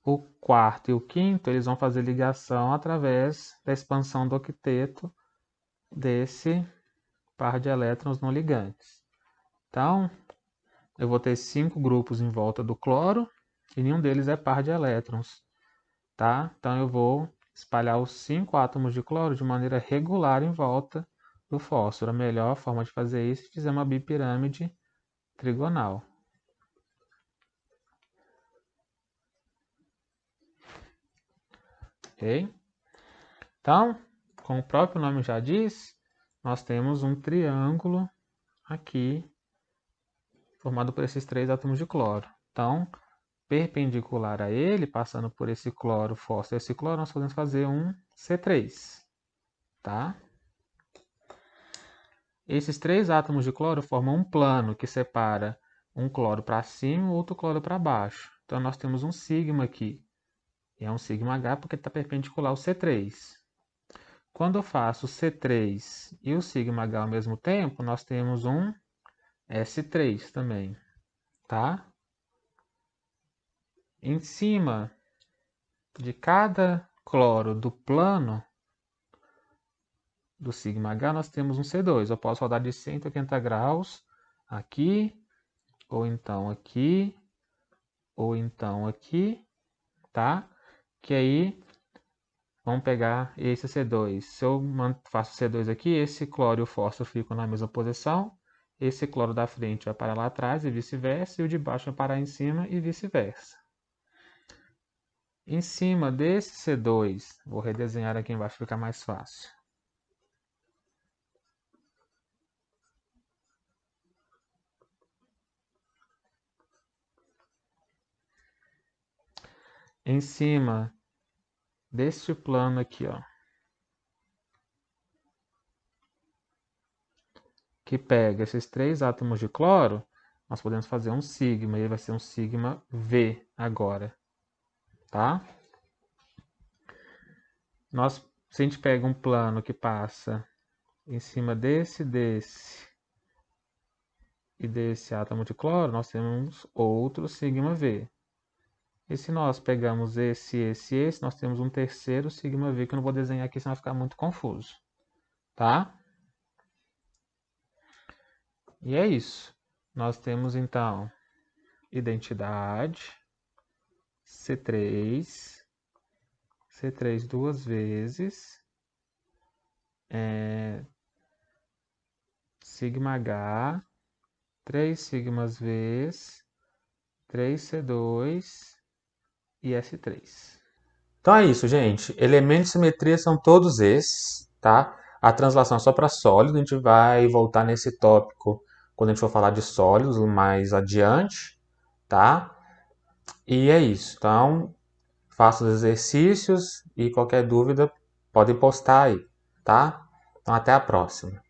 O quarto e o quinto, eles vão fazer ligação através da expansão do octeto desse par de elétrons não ligantes. Então, eu vou ter 5 grupos em volta do cloro e nenhum deles é par de elétrons. Tá? Então, eu vou espalhar os 5 átomos de cloro de maneira regular em volta do fósforo. A melhor forma de fazer isso é fazer uma bipirâmide trigonal. Ok? Então, como o próprio nome já diz, nós temos um triângulo aqui formado por esses 3 átomos de cloro. Então, perpendicular a ele, passando por esse cloro, fósforo e esse cloro, nós podemos fazer um C3. Tá? Esses 3 átomos de cloro formam um plano que separa um cloro para cima e outro cloro para baixo. Então, nós temos um sigma aqui. E é um sigma H porque está perpendicular ao C3. Quando eu faço o C3 e o sigma H ao mesmo tempo, nós temos um S3 também. Tá? Em cima de cada cloro do plano do sigma H, nós temos um C2. Eu posso rodar de 180 graus aqui, ou então aqui, ou então aqui, tá? Que aí, vamos pegar esse C2. Se eu faço C2 aqui, esse cloro e o fósforo ficam na mesma posição. Esse cloro da frente vai parar lá atrás e vice-versa, e o de baixo vai parar em cima e vice-versa. Em cima desse C2, vou redesenhar aqui embaixo para ficar mais fácil. Em cima deste plano aqui, ó, que pega esses 3 átomos de cloro, nós podemos fazer um sigma, e ele vai ser um sigma V agora, tá? Se a gente pega um plano que passa em cima desse e desse átomo de cloro, nós temos outro sigma V. E se nós pegamos esse, nós temos um terceiro sigma V, que eu não vou desenhar aqui, senão vai ficar muito confuso, tá? E é isso. Nós temos, então, identidade, C3 duas vezes, sigma H, 3 sigmas V, 3C2 e S3. Então é isso, gente. Elementos de simetria são todos esses, tá? A translação é só para sólido, a gente vai voltar nesse tópico quando a gente for falar de sólidos mais adiante, tá? E é isso. Então, faça os exercícios e qualquer dúvida pode postar aí, tá? Então até a próxima.